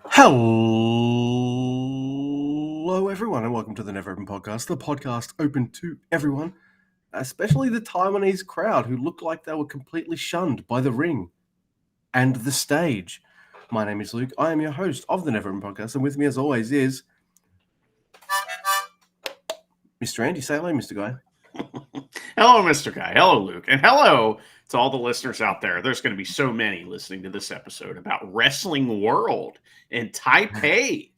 Hello, everyone, and welcome to the Never Open Podcast, the podcast open to everyone, especially the Taiwanese crowd who looked like they were completely shunned by the ring and the stage. My name is Luke. I am your host of the Never Open Podcast, and with me, as always, is Mr. Andy. Say hello, Mr. Guy. Hello, Mr. Guy. Hello, Luke. And hello to all the listeners out there. There's going to be so many listening to this episode about Wrestling World in Taipei.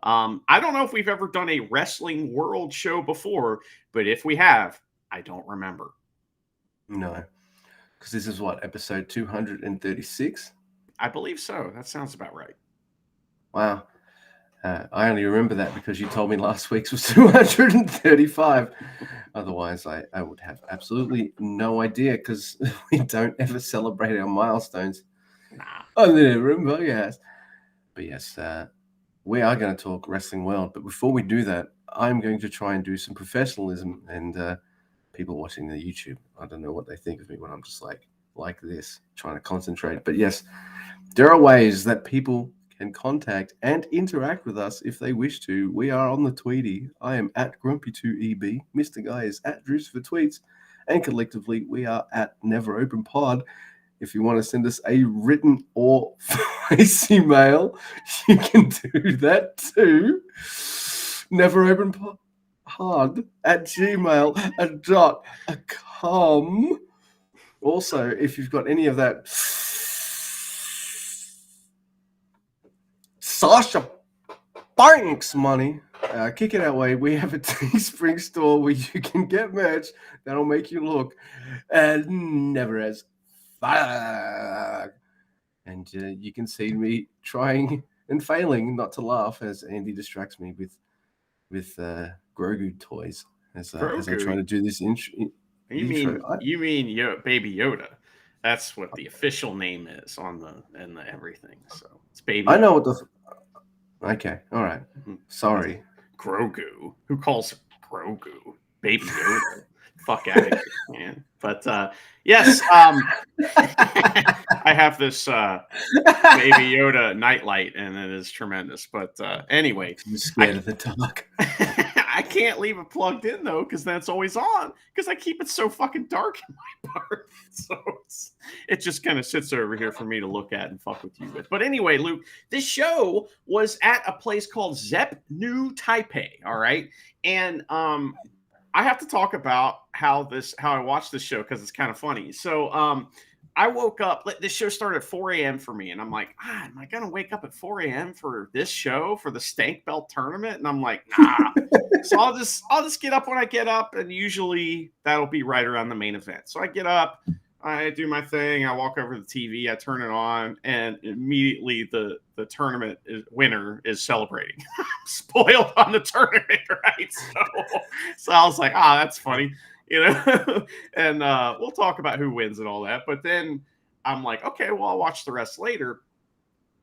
I don't know if we've ever done a Wrestling World show before, but if we have, I don't remember. No, because this is what, episode 236? I believe so. That sounds about right. Wow. I only remember that because you told me last week's was 235. Otherwise, I would have absolutely no idea because we don't ever celebrate our milestones on the Never Podcast. But yes, we are going to talk Wrestling World. But before we do that, I'm going to try and do some professionalism. And people watching the YouTube, I don't know what they think of me when I'm just like this, trying to concentrate. But yes, there are ways that people can contact and interact with us if they wish to. We are on the Tweety. I am at Grumpy2EB. Mr. Guy is at Drews for Tweets. And collectively, we are at NeverOpenPod. If you want to send us a written or voice email, you can do that too. NeverOpenPod@gmail.com. Also, if you've got any of that Sasha Banks money, kick it our way. We have a Teespring store where you can get merch that'll make you look never as fuck. And you can see me trying and failing not to laugh as Andy distracts me with Grogu toys as I try to do this intro. You mean Baby Yoda? That's what the official name is on the everything. So it's Baby. I know what the. Okay, all right. Sorry. Grogu. Who calls Grogu Baby Yoda? Fuck out of here, man. But yes, I have this Baby Yoda nightlight, and it is tremendous. But anyway, I'm scared of the dark. I can't leave it plugged in though, because that's always on. Because I keep it so fucking dark in my part, so it just kind of sits over here for me to look at and fuck with you with. But anyway, Luke, this show was at a place called Zep New Taipei. All right, and I have to talk about how I watched this show because it's kind of funny. So I woke up. This show started at 4 a.m. for me, and I'm like, am I gonna wake up at 4 a.m. for this show for the Stank Belt tournament? And I'm like, nah. So I'll just get up when I get up, and usually that'll be right around the main event. So I get up, I do my thing, I walk over to the TV, I turn it on, and immediately the tournament winner is celebrating. Spoiled on the tournament, right? So I was like, that's funny. And we'll talk about who wins and all that. But then I'm like, okay, well, I'll watch the rest later.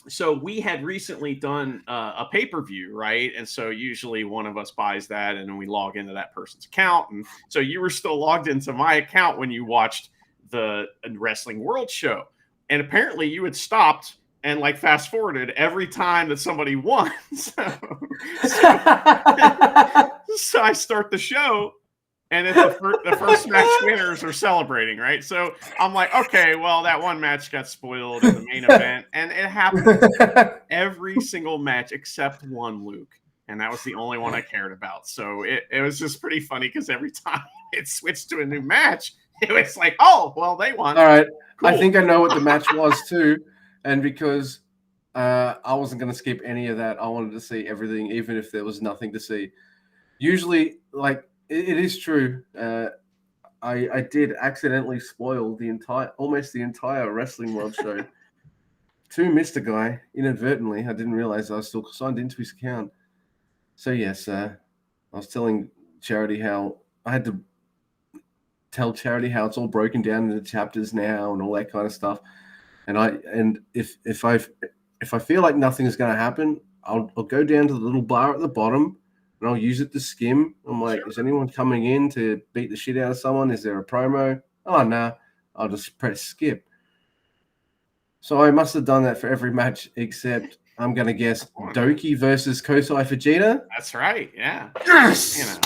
So we had recently done a pay-per-view, right? And so usually one of us buys that, and then we log into that person's account. And so you were still logged into my account when you watched the Wrestling World show. And apparently you had stopped and fast forwarded every time that somebody won. So I start the show, and it's the first match winners are celebrating, right? So I'm like, okay, well, that one match got spoiled in the main event, and it happens every single match except one, Luke, and that was the only one I cared about. So it was just pretty funny because every time it switched to a new match, it was like, oh, well, they won. All right, cool. I think I know what the match was too, and because I wasn't going to skip any of that, I wanted to see everything, even if there was nothing to see. Usually, it is true. I did accidentally spoil almost the entire Wrestling World show to Mr. Guy inadvertently. I didn't realize I was still signed into his account. So yes, I was telling Charity how I had to tell Charity how it's all broken down into chapters now and all that kind of stuff. And if I feel like nothing is going to happen, I'll go down to the little bar at the bottom and I'll use it to skim. I'm like, Is anyone coming in to beat the shit out of someone? Is there a promo? Oh, nah. I'll just press skip. So I must have done that for every match except I'm going to guess Doki versus Kosei Fujita. That's right. Yeah. Yes. You know,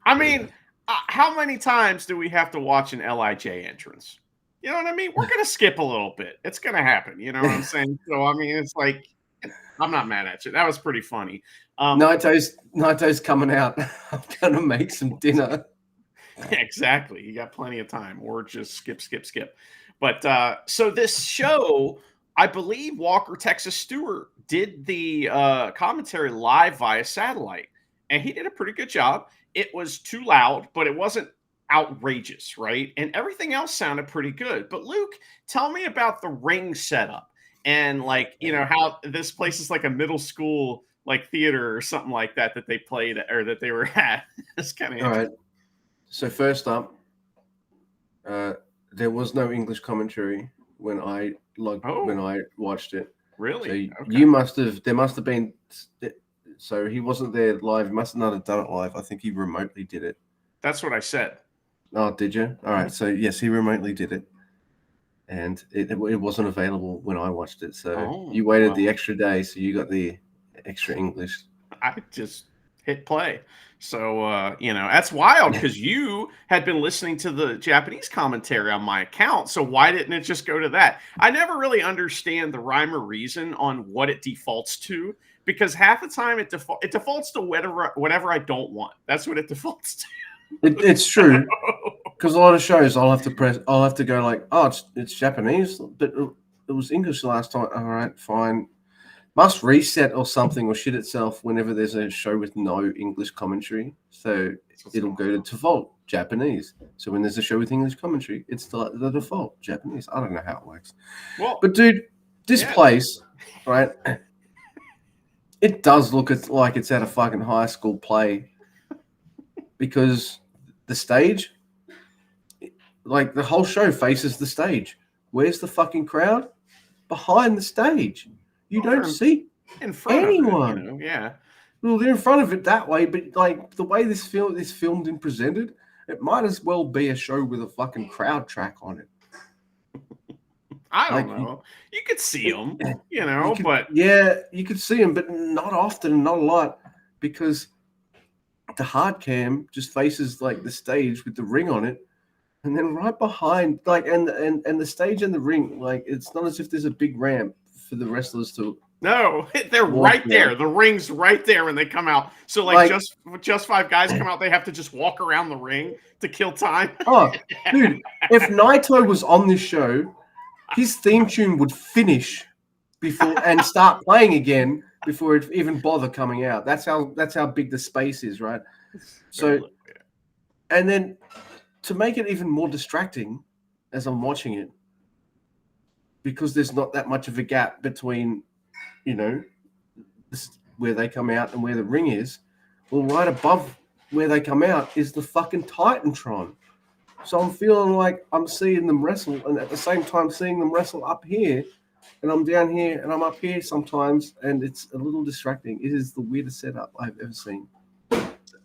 I mean, how many times do we have to watch an Lij entrance? You know what I mean? We're gonna skip a little bit. It's gonna happen. You know what I'm saying? So I mean, it's like I'm not mad at you. That was pretty funny. Naito's coming out. I'm gonna make some dinner. Exactly. You got plenty of time, or just skip. But so this show, I believe Walker Texas Stewart did the commentary live via satellite, and he did a pretty good job. It was too loud, but it wasn't outrageous, right? And everything else sounded pretty good. But Luke, tell me about the ring setup and like, you know, how this place is like a middle school like theater or something like that they played or that they were at. It's kind of interesting. Right. So first up, there was no English commentary when I watched it. Really? So you must have. There must have been. So he wasn't there live. He must not have done it live. I think he remotely did it. That's what I said. Oh, did you? All right. So yes, he remotely did it, and it wasn't available when I watched it. So you waited the extra day, so you got the extra English. I just hit play. So, you know, that's wild because you had been listening to the Japanese commentary on my account. So why didn't it just go to that? I never really understand the rhyme or reason on what it defaults to, because half the time it defaults to whatever I don't want. That's what it defaults to. It's true, because a lot of shows I'll have to go like, oh, it's Japanese, but it was English last time. All right, fine. Must reset or something or shit itself whenever there's a show with no English commentary. So it'll go to default Japanese. So when there's a show with English commentary, it's the default Japanese. I don't know how it works. Well, but dude, this place, right? It does look like it's at a fucking high school play, because the stage, like the whole show faces the stage. Where's the fucking crowd? Behind the stage. You don't see in front anyone. Of it, you know? Yeah. Well, they're in front of it that way, but like the way this film is filmed and presented, it might as well be a show with a fucking crowd track on it. I don't know. You could see them, you know, but yeah, you could see them, but not often, not a lot, because the hard cam just faces like the stage with the ring on it, and then right behind, like, and the stage and the ring, like, it's not as if there's a big ramp for the wrestlers to. No, they're right there. The ring's right there when they come out. So like just five guys come out, they have to just walk around the ring to kill time. Oh, dude, if Naito was on this show, his theme tune would finish before and start playing again before it even bother coming out. That's how big the space is, right? So, and then to make it even more distracting as I'm watching it, because there's not that much of a gap between, you know, where they come out and where the ring is. Well, right above where they come out is the fucking Titantron. So I'm feeling like I'm seeing them wrestle, and at the same time seeing them wrestle up here, and I'm down here, and I'm up here sometimes, and it's a little distracting. It is the weirdest setup I've ever seen.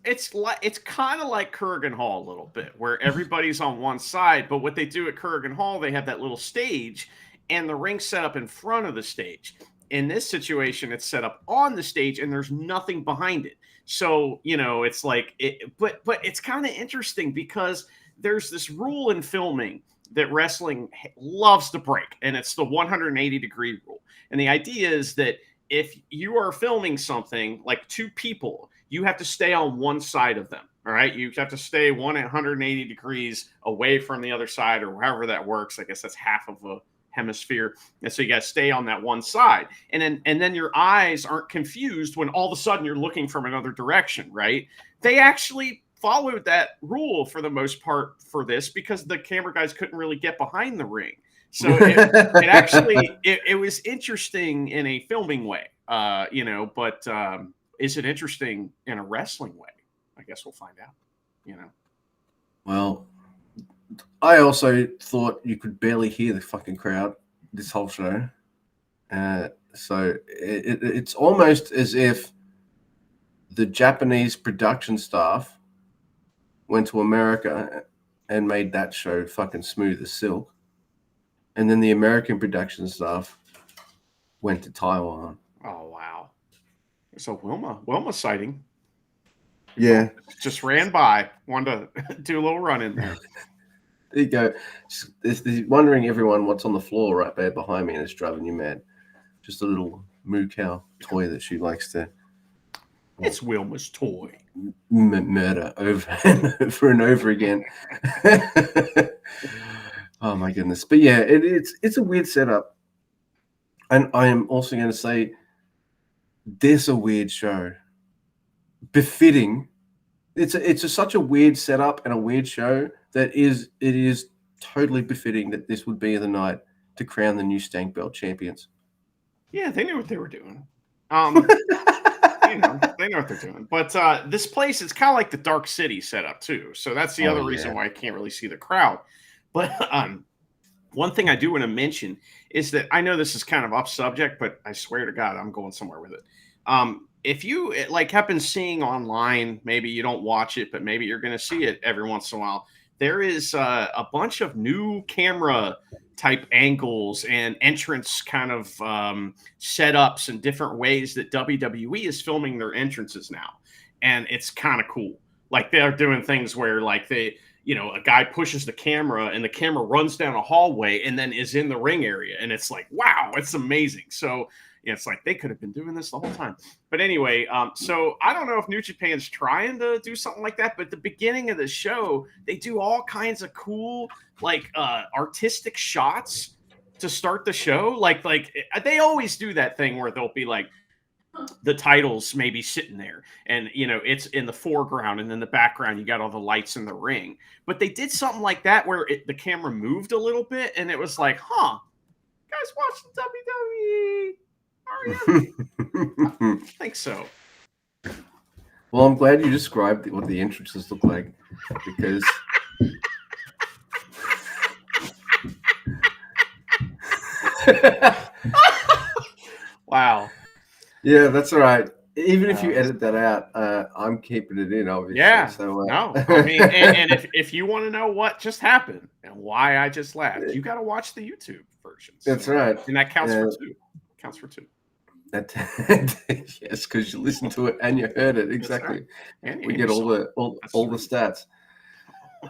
It's kind of like Kurgan Hall a little bit, where everybody's on one side, but what they do at Kurgan Hall, they have that little stage, and the ring's set up in front of the stage. In this situation, it's set up on the stage, and there's nothing behind it. So, you know, it's like but it's kind of interesting because there's this rule in filming that wrestling loves to break, and it's the 180-degree rule. And the idea is that if you are filming something like two people, you have to stay on one side of them. All right. You have to stay 180 degrees away from the other side, or however that works. I guess that's half of a hemisphere. And so you got to stay on that one side. And then your eyes aren't confused when all of a sudden you're looking from another direction, right? They actually followed that rule for the most part for this because the camera guys couldn't really get behind the ring. So it actually was interesting in a filming way, you know, but is it interesting in a wrestling way? I guess we'll find out, you know. Well, I also thought you could barely hear the fucking crowd this whole show. So it's almost as if the Japanese production staff went to America and made that show fucking smooth as silk. and then the American production staff went to Taiwan. Oh wow! So Wilma sighting. Yeah, Just ran by. Wanted to do a little run in there. there you go. There's wondering everyone what's on the floor right there behind me, and it's driving you mad. Just a little moo cow toy that she likes to. It's Wilma's toy. Murder over and over again. Oh my goodness! But yeah, it's a weird setup, and I am also going to say this a weird show, befitting. It's such a weird setup and a weird show that it is totally befitting that this would be the night to crown the new Stank Belt champions. Yeah, they knew what they were doing. They know what they're doing. But this place is kind of like the Dark City setup too. So that's the other reason why I can't really see the crowd. But one thing I do want to mention is that I know this is kind of off subject, but I swear to God, I'm going somewhere with it. If you like have been seeing online, maybe you don't watch it, but maybe you're going to see it every once in a while. There is a bunch of new camera type angles and entrance kind of setups and different ways that WWE is filming their entrances now. And it's kind of cool. Like they're doing things where like a guy pushes the camera and the camera runs down a hallway and then is in the ring area. And it's like, wow, it's amazing. So it's like they could have been doing this the whole time. But anyway, so I don't know if New Japan's trying to do something like that, but at the beginning of the show, they do all kinds of cool, like artistic shots to start the show. Like they always do that thing where they'll be like, the titles maybe sitting there and it's in the foreground and in the background you got all the lights in the ring, but they did something like that where the camera moved a little bit and it was like, guys watching WWE. I think so. Well, I'm glad you described what the entrances look like because wow. Yeah, that's all right. Even if you edit that out, I'm keeping it in, obviously. Yeah. So, no, I mean, and if you want to know what just happened and why I just laughed, you got to watch the YouTube version. That's right, and that counts for two. Counts for two. Yes, because you listened to it and you heard it exactly. Right. We get all the stats.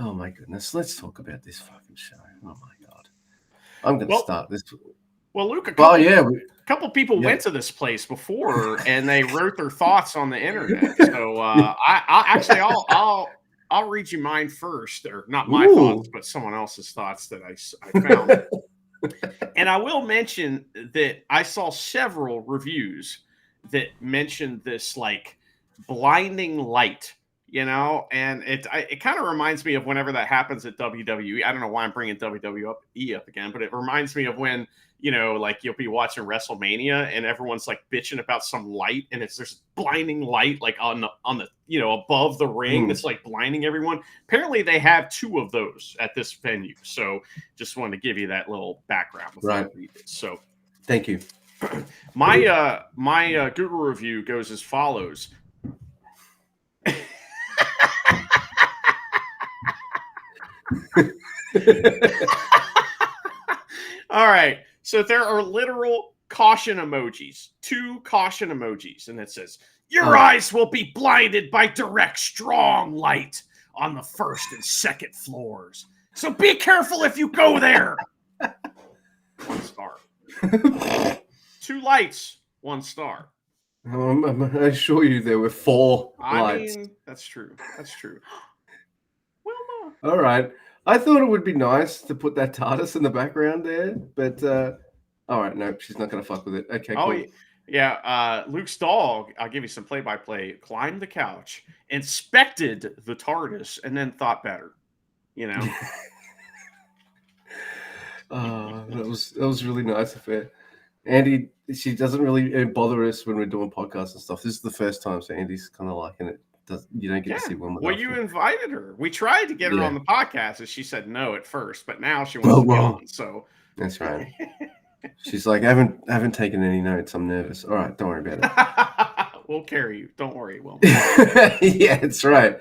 Oh my goodness! Let's talk about this fucking show. Oh my god! I'm going to start this. Well, Luke, a couple people went to this place before and they wrote their thoughts on the internet. So I'll read you mine first, or not my thoughts, but someone else's thoughts that I found. And I will mention that I saw several reviews that mentioned this like blinding light, and it kind of reminds me of whenever that happens at WWE. I don't know why I'm bringing WWE up again, but it reminds me of when, like you'll be watching WrestleMania and everyone's like bitching about some light and there's blinding light like on the above the ring that's like blinding everyone. Apparently they have two of those at this venue. So just wanted to give you that little background before I read it. So thank you. My Google review goes as follows. All right. So there are literal caution emojis, 2 caution emojis, and it says, your eyes will be blinded by direct, strong light on the 1st and 2nd floors. So be careful if you go there. 1 star. 2 lights, 1 star. I assure you there were 4 lights. I mean, that's true. That's true. Wilma. All right. I thought it would be nice to put that TARDIS in the background there, but all right, no, she's not going to fuck with it. Okay, cool. Oh, yeah. Luke's dog, I'll give you some play-by-play, climbed the couch, inspected the TARDIS, and then thought better, That was really nice of her. Andy, she doesn't really bother us when we're doing podcasts and stuff. This is the first time, so Andy's kind of liking it. You don't get to see one. Well, you invited her. We tried to get her on the podcast, and she said no at first, but now she wants to be on. So that's right. She's like, I haven't taken any notes. I'm nervous. All right, don't worry about it. We'll carry you. Don't worry. We'll. Yeah, that's right.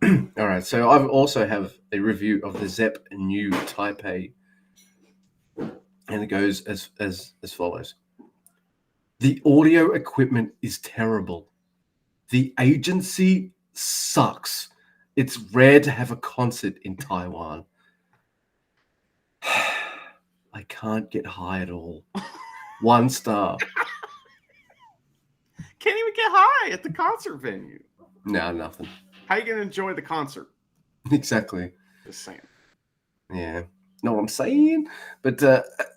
All right. So I also have a review of the Zepp New Taipei And it goes as follows. The audio equipment is terrible. The agency sucks. It's rare to have a concert in Taiwan. I can't get high at all. 1 star. Can't even get high at the concert venue. No, nothing. How you gonna enjoy the concert? Exactly. Just saying. Yeah. Know what I'm saying? But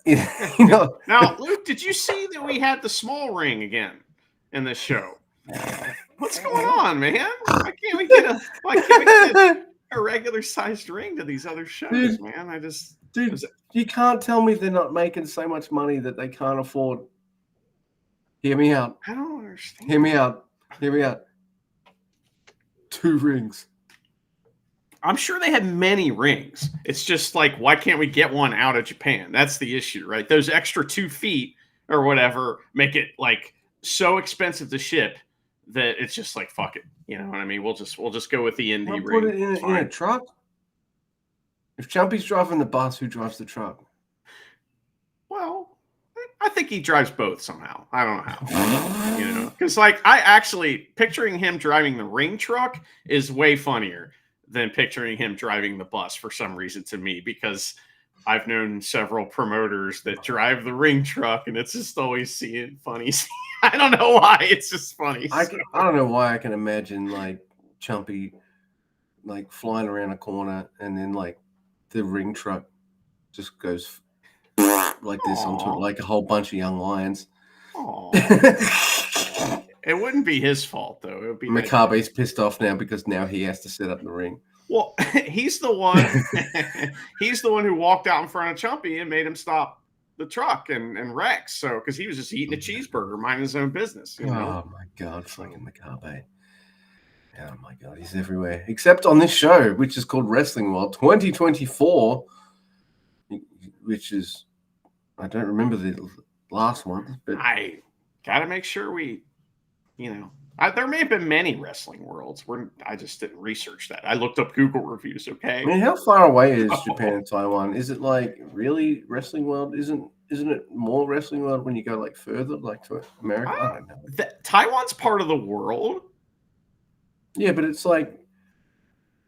you know. Now, Luke, did you see that we had the small ring again in this show? What's going on, man? Why can't we get a regular sized ring to these other shows, Dude, man? Dude, you can't tell me they're not making so much money that they can't afford. Hear me out. I don't understand. Hear me out. 2 rings. I'm sure they had many rings. It's just like, why can't we get one out of Japan? That's the issue, right? Those extra 2 feet or whatever make it like so expensive to ship that it's just like, fuck it. You know what I mean? We'll just go with the indie ring. Put it in a truck. If Chumpy's driving the bus, who drives the truck? Well, I think he drives both somehow. I don't know how. You know, because like I actually picturing him driving the ring truck is way funnier than picturing him driving the bus for some reason to me, because I've known several promoters that drive the ring truck and it's just always seeing funny. I don't know why. It's just funny. I don't know why I can imagine like Chumpy like flying around a corner and then like the ring truck just goes like this onto like a whole bunch of young lions. It wouldn't be his fault though. It would be Makabe's pissed off now because now he has to set up the ring. Well, he's the one. He's the one who walked out in front of Chumpy and made him stop the truck and Rex. So because he was just eating a cheeseburger, minding his own business. You know? Oh my god, fucking Makabe! Oh my god, he's everywhere except on this show, which is called Wrestling World 2024, which is I don't remember the last one, but I gotta make sure we, you know. There may have been many wrestling worlds. I just didn't research that. I looked up Google reviews. Okay. I mean, how far away is Japan and Taiwan? Is it like really Wrestling World? Isn't it more Wrestling World when you go like further, like to America? I don't know. Taiwan's part of the world. Yeah, but it's like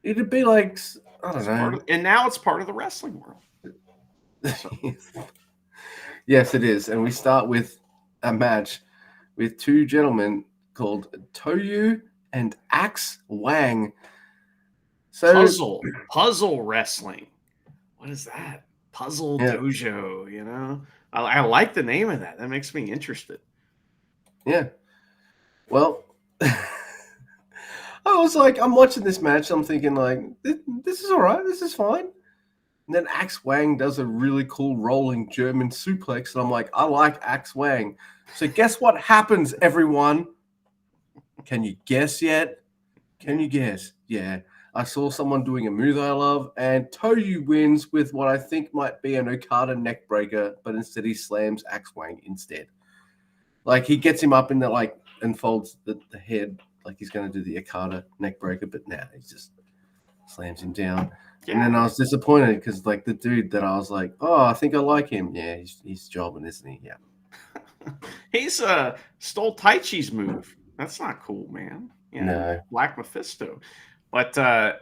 it'd be like I don't know. And now it's part of the wrestling world. So. Yes, it is, and we start with a match with 2 gentlemen called Toyu and Axe Wang. So puzzle wrestling. What is that? Puzzle Dojo, you know? I like the name of that. That makes me interested. Yeah. Well, I was like, I'm watching this match. I'm thinking like, this is all right. This is fine. And then Axe Wang does a really cool rolling German suplex. And I'm like, I like Axe Wang. So guess what happens, everyone? Can you guess yet? Can you guess? Yeah. I saw someone doing a move I love, and Toyu wins with what I think might be an Okada neckbreaker, but instead he slams Axe Wang instead. Like he gets him up in the like and folds the head like he's going to do the Okada neckbreaker, but now he just slams him down. Yeah. And then I was disappointed because like the dude that I was like, oh, I think I like him. Yeah, he's jobbing, isn't he? Yeah. He's stole Taichi's move. That's not cool, man. You know, no. Black Mephisto. But Toyu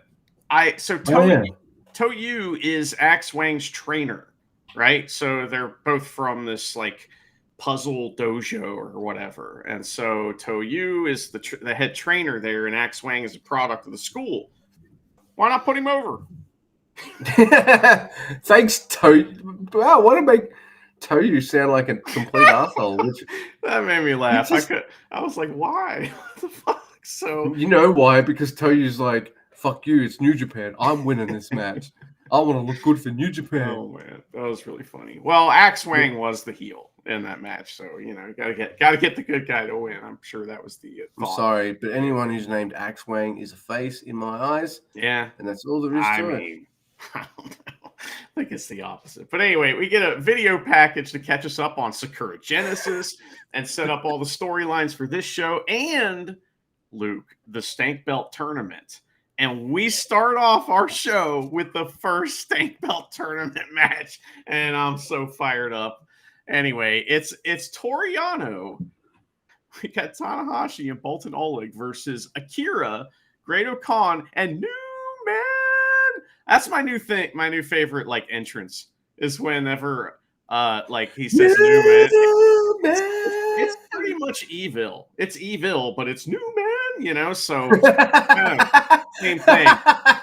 is Axe Wang's trainer, right? So they're both from this like puzzle dojo or whatever. And so Toyu is the head trainer there, and Axe Wang is a product of the school. Why not put him over? Thanks, Toyu. Wow, what a make Toyu sound like a complete asshole. That made me laugh. I was like, why? What the fuck? So you know why? Because Toyu's like, fuck you, it's New Japan. I'm winning this match. I want to look good for New Japan. Oh man, that was really funny. Well, Axe Wang was the heel in that match, so you know, gotta get the good guy to win. I'm sure that was the thought. I'm sorry, but anyone who's named Axe Wang is a face in my eyes. Yeah. And that's all there is to it. I don't know. I think it's the opposite. But anyway, we get a video package to catch us up on Sakura Genesis and set up all the storylines for this show and Luke, the Stank Belt tournament. And we start off our show with the first Stank Belt tournament match, and I'm so fired up. Anyway, it's Toru Yano. We got Tanahashi and Bolton Oleg versus Akira, Great Khan, and Newman. That's my new thing. My new favorite like entrance is whenever like he says Newman. It's pretty much evil. It's evil, but it's Newman, you know. So same thing.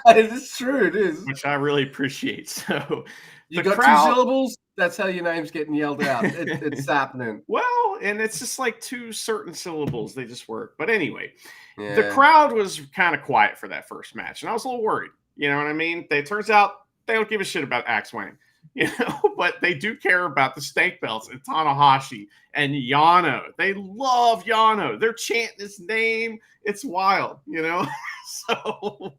It is true. It is, which I really appreciate. So you got crowd, 2 syllables. That's how your name's getting yelled out. It's happening. Well, and it's just like 2 certain syllables. They just work. But anyway, the crowd was kind of quiet for that first match, and I was a little worried. You know what I mean? It turns out they don't give a shit about Axe Wang, you know, but they do care about the Stank Belts and Tanahashi and Yano. They love Yano. They're chanting his name. It's wild, you know. So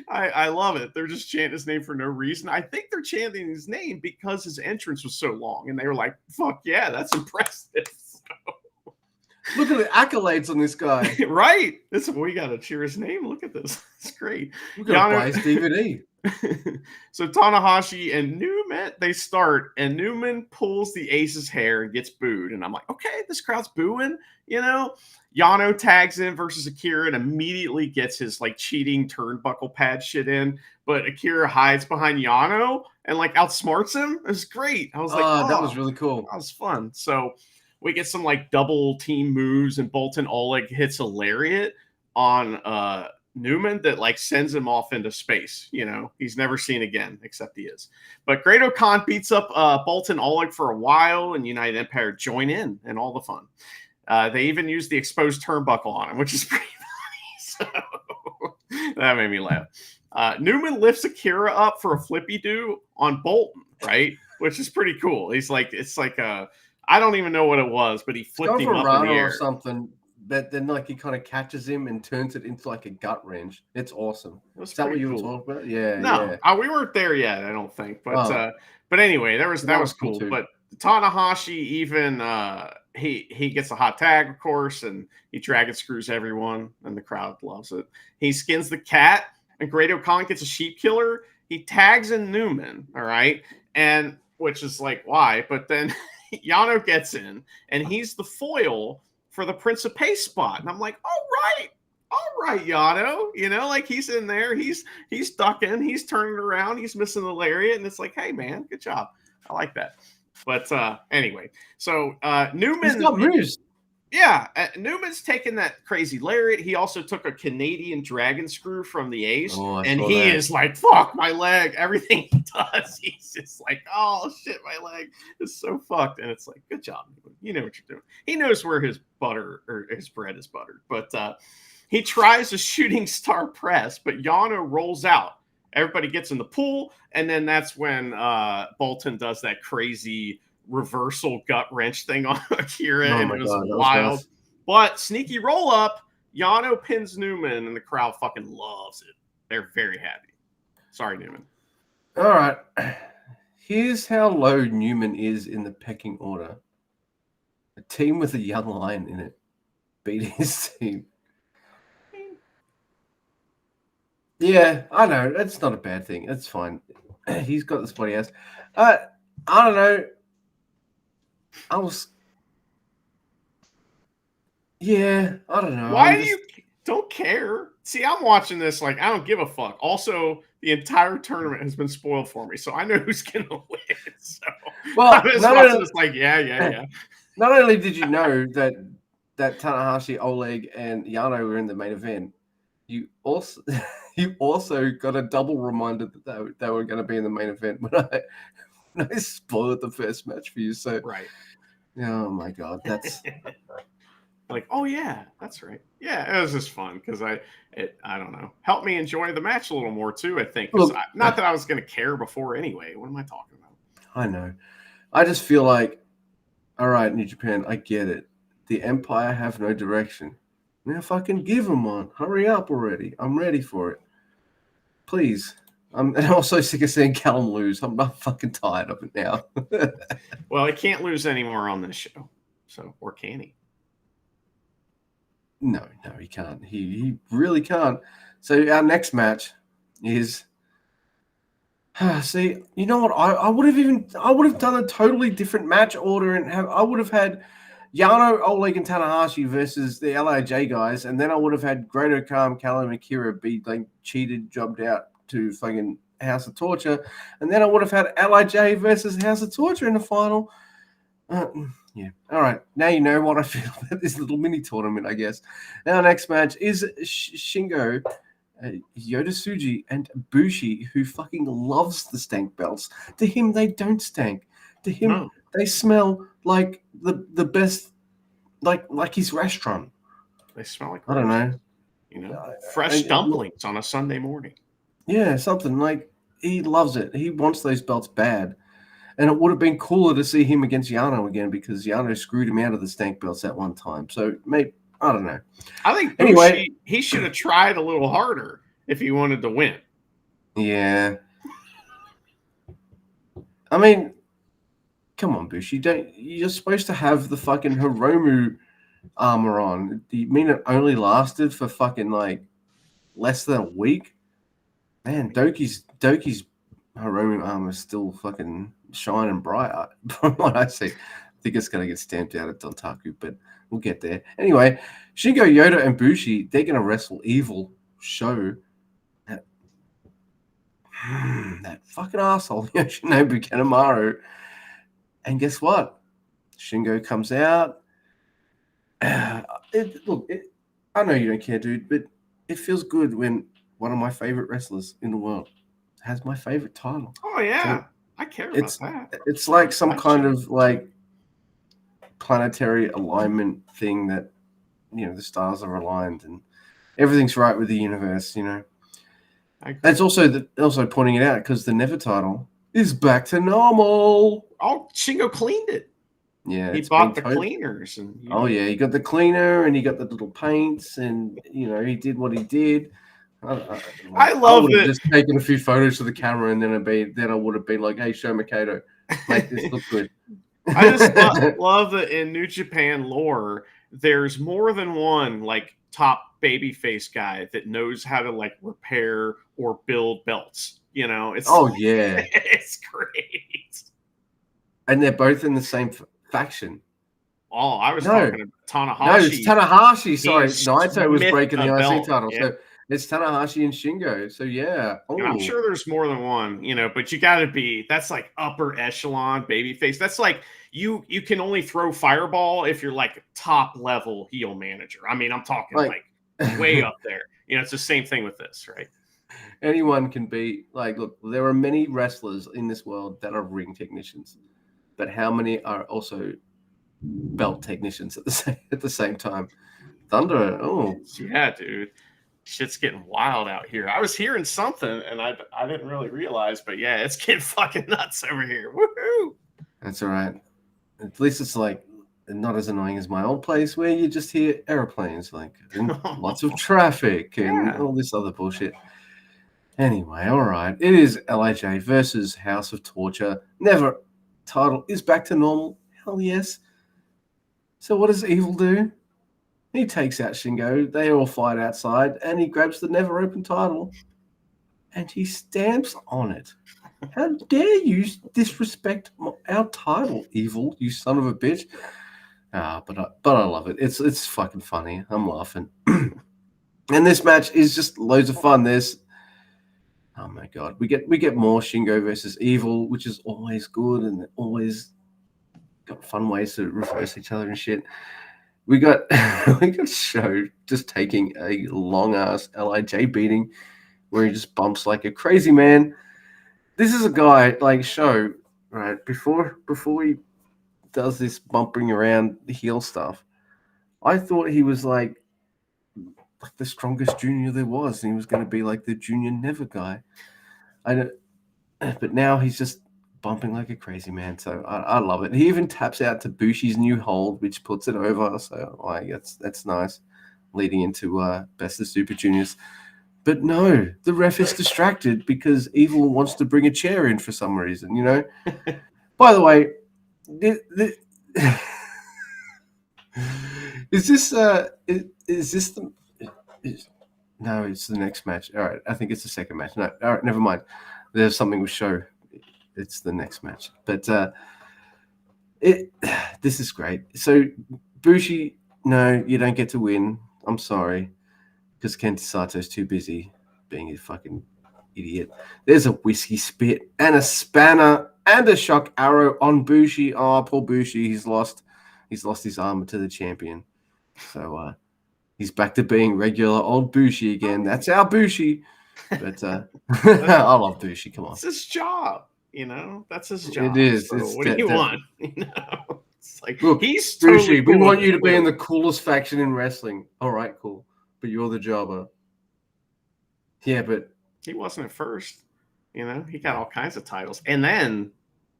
I love it. They're just chanting his name for no reason. I think they're chanting his name because his entrance was so long, and they were like, "Fuck yeah, that's impressive." So. Look at the accolades on this guy. Right? We got to cheer his name. Look at this. It's great. We're going to buy his DVD. So Tanahashi and Newman, they start, and Newman pulls the Ace's hair and gets booed. And I'm like, okay, this crowd's booing, you know? Yano tags in versus Akira and immediately gets his like cheating turnbuckle pad shit in. But Akira hides behind Yano and like outsmarts him. It was great. I was like, oh, that was really cool. That was fun. So we get some like double team moves, and Bolton Oleg hits a lariat on Newman that like sends him off into space. You know, he's never seen again, except he is. But Great Khan beats up Bolton Oleg for a while, and United Empire join in and all the fun. They even use the exposed turnbuckle on him, which is pretty funny. So that made me laugh. Newman lifts Akira up for a flippy do on Bolton, right? Which is pretty cool. He's like, it's like I don't even know what it was, but he flipped him up in the air or something. But then, like, he kind of catches him and turns it into like a gut wrench. It's awesome. Is that what you were talking about? Yeah. No, yeah. We weren't there yet. I don't think. But but anyway, that was cool. But Tanahashi even he gets a hot tag, of course, and he dragon screws everyone, and the crowd loves it. He skins the cat, and Great Khan gets a sheep killer. He tags in Newman, all right, and which is like why, but then Yano gets in, and he's the foil for the Prince of Pace spot. And I'm like, all right, Yano. You know, like he's in there, he's ducking, he's turning around, he's missing the lariat, and it's like, hey man, good job. I like that. But anyway, so Newman, he's got moves. Yeah, Newman's taken that crazy lariat. He also took a Canadian dragon screw from the Ace, and he is like, fuck my leg. Everything he does, he's just like, oh shit, my leg is so fucked. And it's like, good job, Newman. You know what you're doing. He knows where his butter or his bread is buttered. But he tries a shooting star press, but Yano rolls out. Everybody gets in the pool, and then that's when Bolton does that crazy reversal gut wrench thing on Akira, and it was wild. Was nice. But sneaky roll up, Yano pins Newman, and the crowd fucking loves it. They're very happy. Sorry, Newman. All right. Here's how low Newman is in the pecking order. A team with a young lion in it beat his team. Yeah, I know. That's not a bad thing. That's fine. He's got the spot he has. I don't know. Yeah, I don't know. Why do you don't care? See, I'm watching this like I don't give a fuck. Also, the entire tournament has been spoiled for me, so I know who's gonna win. So, well, I'm just watching this like, yeah. Not only did you know that Tanahashi, Oleg, and Yano were in the main event, you also got a double reminder that they were going to be in the main event when I spoiled the first match for you. So right. Oh my god, that's like, oh yeah, that's right. Yeah, it was just fun because I don't know, helped me enjoy the match a little more too. I think not that I was going to care before anyway. What am I talking about? I know. I just feel like, all right, New Japan, I get it. The Empire have no direction. Now fucking give them one. Hurry up already. I'm ready for it. Please. And I'm also sick of seeing Callum lose. I'm not fucking tired of it now. Well, he can't lose anymore on this show. So, or can he? No, he can't. He really can't. So our next match is. See, you know what? I would have done a totally different match order and I would have had Yano, Oleg, and Tanahashi versus the LIJ guys, and then I would have had Great Okam, Callum, and Kira be like cheated, jobbed out to fucking House of Torture, and then I would have had LIJ versus House of Torture in the final. Yeah. All right. Now you know what I feel about this little mini tournament, I guess. Now, next match is Shingo, Yoda Tsuji, and Bushi, who fucking loves the stank belts. To him, they don't stank. To him, they smell like the best, like his restaurant. They smell like I don't know. You know, fresh dumplings on a Sunday morning. Yeah, something like he loves it. He wants those belts bad. And it would have been cooler to see him against Yano again because Yano screwed him out of the stank belts at one time. So maybe I don't know. I think anyway, he should have tried a little harder if he wanted to win. Yeah. I mean, come on, Bushi. You're supposed to have the fucking Hiromu armor on. Do you mean it only lasted for fucking like less than a week? Man, Doki's Hiromu armor is still fucking shining bright from what I see. I think it's going to get stamped out at Dontaku, but we'll get there. Anyway, Shingo, Yoda, and Bushi, they're going to wrestle Evil Show. That fucking asshole, Yoshinobu Kanemaru. And guess what? Shingo comes out. I know you don't care, dude, but it feels good when one of my favorite wrestlers in the world has my favorite title. Oh, yeah. So I care about that. It's like some kind of like planetary alignment thing that, the stars are aligned and everything's right with the universe, It's also pointing it out because the Never title is back to normal. Oh, Shingo cleaned it. Yeah, he bought the cleaners. And yeah, he got the cleaner and he got the little paints and, he did what he did. I love it. Just taken a few photos to the camera and then I would have been like, hey, Show Mikado, make this look good. I just love that in New Japan lore, there's more than one like top babyface guy that knows how to like repair or build belts. It's it's great. And they're both in the same faction. Oh, I was talking about Tanahashi. No, it's Tanahashi. Sorry, Naito was breaking the IC title. Yeah. So it's Tanahashi and Shingo. So yeah. I'm sure there's more than one, but you got to be. That's like upper echelon babyface. That's like you can only throw Fireball if you're like top level heel manager. I mean, I'm talking like way up there. It's the same thing with this, right? Anyone can be like. Look, there are many wrestlers in this world that are ring technicians, but how many are also belt technicians at the same time? Thunder. Oh yeah, dude. Shit's getting wild out here. I was hearing something and I didn't really realize, but yeah, it's getting fucking nuts over here. Woohoo! That's all right. At least it's like not as annoying as my old place where you just hear airplanes, like and lots of traffic and all this other bullshit. Anyway, all right. It is LIJ versus House of Torture. Never title is back to normal. Hell yes. So what does Evil do? He takes out Shingo. They all fight outside, and he grabs the Never Open title, and he stamps on it. How dare you disrespect our title, Evil, you son of a bitch! But I love it. It's fucking funny. I'm laughing. And this match is just loads of fun. Oh my god, we get more Shingo versus Evil, which is always good, and always got fun ways to reverse each other and shit. We got Show just taking a long ass LIJ beating where he just bumps like a crazy man. This is a guy like Show, right? Before he does this bumping around the heel stuff, I thought he was like the strongest junior there was, and he was going to be like the junior Never guy. But now he's just bumping like a crazy man, so I love it. He even taps out to Bushi's new hold, which puts it over. So like that's nice, leading into Best of Super Juniors. But no, the ref is distracted because Evil wants to bring a chair in for some reason. By the way, No, it's the next match. All right, I think it's the second match. No, all right, never mind. There's something with Show. It's the next match. But this is great. So Bushi, no, you don't get to win. I'm sorry, because Kenta Sato's too busy being a fucking idiot. There's a whiskey spit and a spanner and a shock arrow on Bushi. Oh, poor Bushi. He's lost his armor to the champion. So he's back to being regular old Bushi again. That's our Bushi. But I love Bushi. Come on. It's his job, That's his job. It is. So It's what do you want? It's like, look, he's Bushi, totally we cool want with you to be in it. the coolest faction in wrestling. All right, cool. But you're the jobber. Yeah, but He wasn't at first. He got all kinds of titles. And then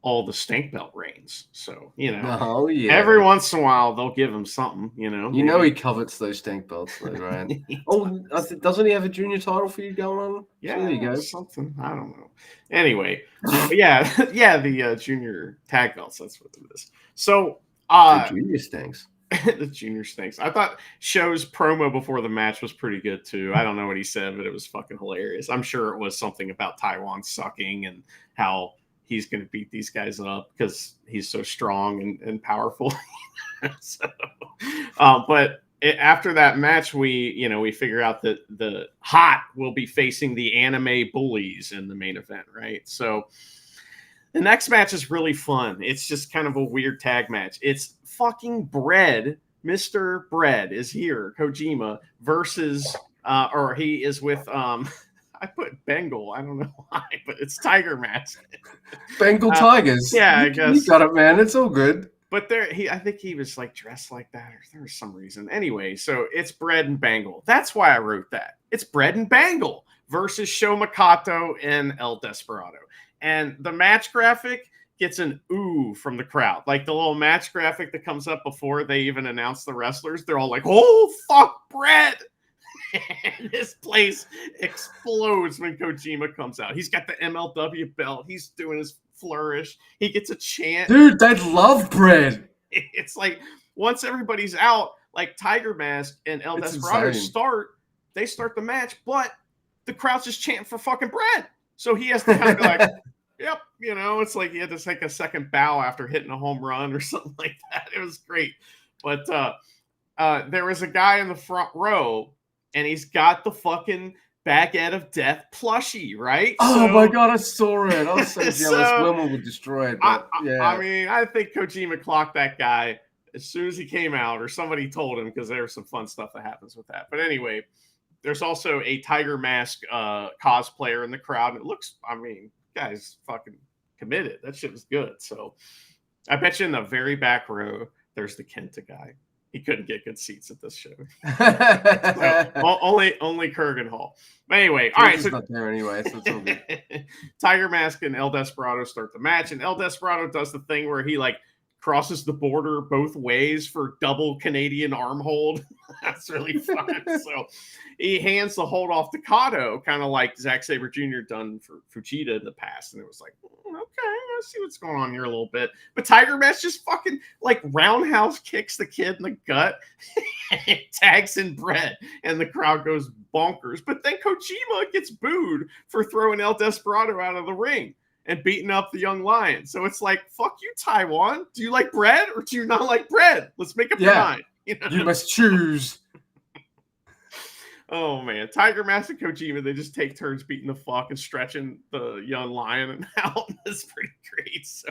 all the stink belt reigns. So, oh yeah. every once in a while they'll give him something, You know he covets those stank belts, though, right? Doesn't he have a junior title for you going on? Yeah, So there you go. something. I don't know. Anyway, yeah, the junior tag belts. That's what it is. So, The junior stinks. the junior stinks. I thought Show's promo before the match was pretty good too. I don't know what he said, but it was fucking hilarious. I'm sure it was something about Taiwan sucking and how he's going to beat these guys up because he's so strong and powerful. So, but after that match, we figure out that the Hot will be facing the Anime Bullies in the main event, right? So the next match is really fun. It's just kind of a weird tag match. It's fucking Bread. Mr. Bread is here, Kojima, versus, or he is with, I put Bengal. I don't know why, but it's Tiger Mask. Bengal Tigers. Yeah, I guess. You got it, man. It's all good. But I think he was like dressed like that, or there was some reason. Anyway, so it's Bread and Bangle. That's why I wrote that. It's Bread and Bangle versus Sho Makato and El Desperado. And the match graphic gets an ooh from the crowd. Like the little match graphic that comes up before they even announce the wrestlers. They're all like, oh, fuck, Bread. And this place explodes when Kojima comes out. He's got the MLW belt. He's doing his flourish. He gets a chant. Dude, they love Bread. It's like once everybody's out, like Tiger Mask and El Desperado start the match, but the crowd's just chanting for fucking Bread. So he has to kind of be like, yep, it's like he had to take a second bow after hitting a home run or something like that. It was great. But there was a guy in the front row, and he's got the fucking Baguette of Death plushie, right? Oh my god, I saw it. I was so jealous. Wilma would destroy it. I mean, I think Kojima clocked that guy as soon as he came out, or somebody told him, because there's some fun stuff that happens with that. But anyway, there's also a Tiger Mask cosplayer in the crowd. It looks, guy's fucking committed. That shit was good. So I bet you in the very back row, there's the Kenta guy. He couldn't get good seats at this show. So, only Kurgan Hall. But anyway, all right. So not there anyway. So it's all good. Tiger Mask and El Desperado start the match, and El Desperado does the thing where he like crosses the border both ways for double Canadian arm hold. That's really fun. So he hands the hold off to Kato, kind of like Zack Sabre Jr. done for Fujita in the past. And it was like, okay, let's see what's going on here a little bit. But Tiger Mask just fucking like roundhouse kicks the kid in the gut and tags in Bread, and the crowd goes bonkers. But then Kojima gets booed for throwing El Desperado out of the ring and beating up the young lion. So it's like, fuck you, Taiwan. Do you like Bread or do you not like Bread? Let's make up your mind. You must choose. Oh, man. Tiger Mask and Kojima, they just take turns beating the fuck and stretching the young lion out. It's pretty great. So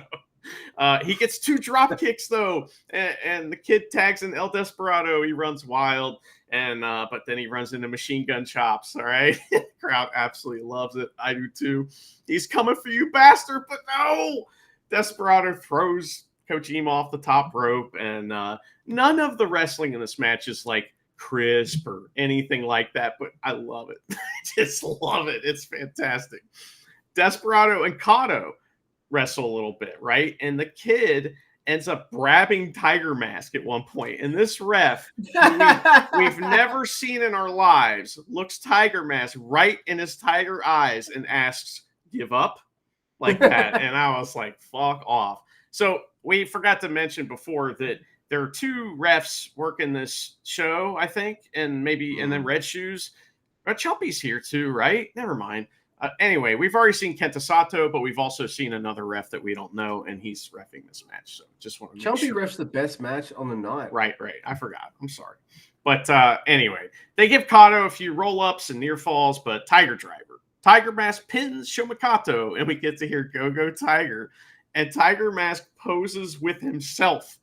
he gets 2 drop kicks, though. And the kid tags in El Desperado. He runs wild. And but then he runs into machine gun chops. All right. The crowd absolutely loves it. I do too. He's coming for you, bastard. But no. Desperado throws Kojima off the top rope. And none of the wrestling in this match is like crisp or anything like that. But I love it. I just love it. It's fantastic. Desperado and Kato wrestle a little bit, right? And the kid ends up grabbing Tiger Mask at one point. And this ref, we've never seen in our lives, looks Tiger Mask right in his tiger eyes and asks, give up? Like that. And I was like, fuck off. So we forgot to mention before that there are 2 refs working this show, I think, and maybe, and then Red Shoes. Chumpy's here too, right? Never mind. Anyway, we've already seen Kenta Sato, but we've also seen another ref that we don't know, and he's reffing this match. So just want to make Chumpy sure. refs the best match on the night. Right. I forgot. I'm sorry. But anyway, they give Kato a few roll-ups and near falls, but Tiger Driver. Tiger Mask pins Shomakato, and we get to hear Go Tiger. And Tiger Mask poses with himself.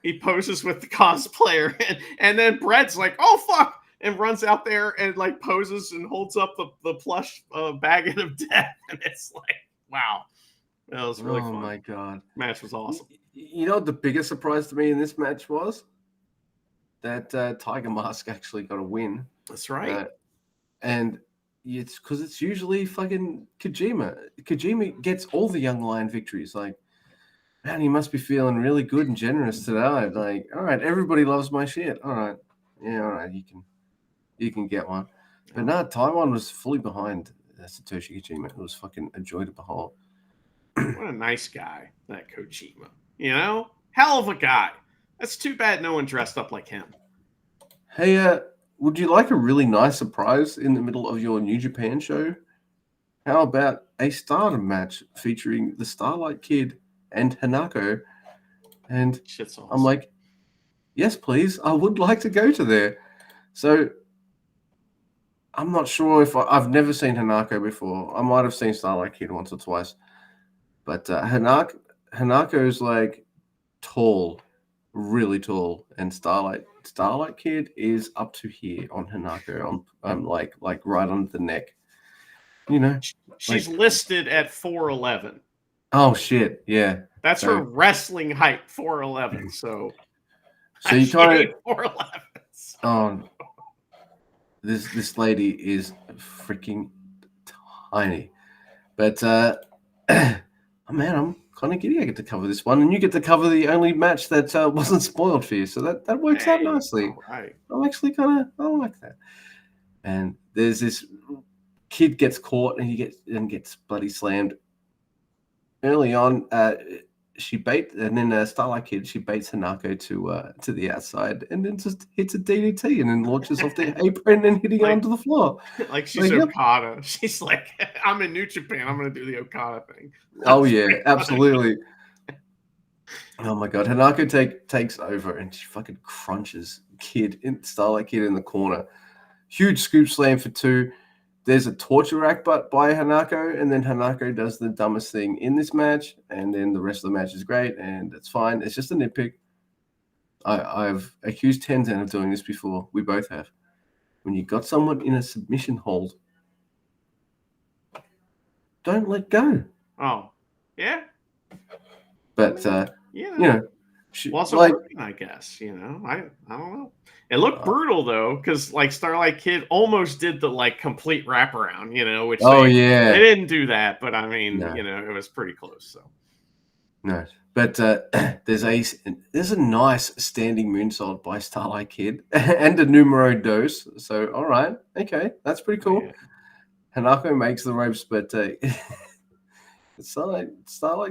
He poses with the cosplayer, and then Brett's like, "Oh fuck!" and runs out there and like poses and holds up the plush baguette of death, and it's like, wow, that was really fun. Oh my god, match was awesome. You know what the biggest surprise to me in this match was? That Tiger Mask actually got a win. That's right. And it's because it's usually fucking Kojima. Kojima gets all the young lion victories. Like, man, you must be feeling really good and generous today. Like, all right, everybody loves my shit. All right, yeah, all right, you can get one. But no, Taiwan was fully behind Satoshi Kojima. It was fucking a joy to behold. What a nice guy, that Kojima. You know, hell of a guy. That's too bad no one dressed up like him. Hey, would you like a really nice surprise in the middle of your New Japan show? How about a Stardom match featuring the Starlight Kid and Hanako? And Shit's awesome. I'm like, yes, please. I would like to go to there. So I'm not sure if I've never seen Hanako before. I might have seen Starlight Kid once or twice. But Hanako's like tall, really tall, and Starlight Kid is up to here on Hanako. I'm like right under the neck. You know, she's listed at 4'11". Oh shit! Yeah, that's her wrestling height, 4'11". So you kind of 4'11". Oh, this lady is freaking tiny, but man, I'm kind of giddy. I get to cover this one, and you get to cover the only match that wasn't spoiled for you. So that works out nicely. Right. I'm actually I like that. And there's this kid gets caught and he gets bloody slammed. Early on, she baits Starlight Kid. She baits Hanako to the outside and then just hits a DDT and then launches off the apron and hitting it onto the floor. Like she's Okada. Yep. She's like, I'm in New Japan. I'm going to do the Okada thing. That's absolutely. Oh my god, Hanako takes over and she fucking crunches Starlight Kid in the corner. Huge scoop slam for 2. There's a torture rack by Hanako, and then Hanako does the dumbest thing in this match, and then the rest of the match is great, and it's fine. It's just a nitpick. I've accused Tenzan of doing this before. We both have. When you got someone in a submission hold, don't let go. Oh, yeah. But you know, also working, I guess. You know, I don't know. It looked brutal though, because like Starlight Kid almost did the like complete wraparound. You know, which they didn't do that, but I mean, you know, it was pretty close. So no, but there's a nice standing moonsault by Starlight Kid and a numero dos. So all right, okay, that's pretty cool. Yeah. Hanako makes the ropes, but Starlight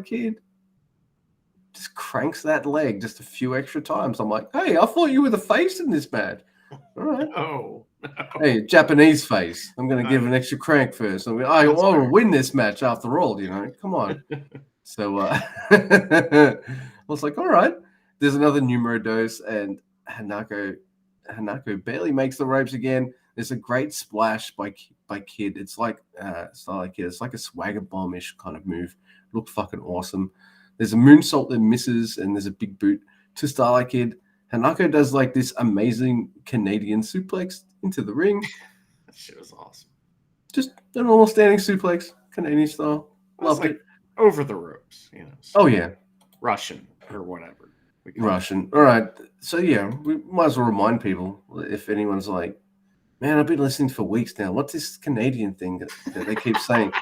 Kid just cranks that leg just a few extra times. I'm like, hey, I thought you were the face in this match. All right. Oh. Hey, Japanese face. I'm going to give an extra crank first. I will win this match after all, you know. Come on. So I was like, all right. There's another numero dos, and Hanako barely makes the ropes again. There's a great splash by Kid. It's like Starlight Kid. It's like a swagger bomb-ish kind of move. Looked fucking awesome. There's a moonsault that misses, and there's a big boot to Starlight Kid. Hanako does like this amazing Canadian suplex into the ring. That shit was awesome. Just a normal standing suplex, Canadian style. Loved it. Over the ropes, you know. Oh yeah, Russian or whatever. Russian. All right. So yeah, we might as well remind people if anyone's like, man, I've been listening for weeks now. What's this Canadian thing that they keep saying?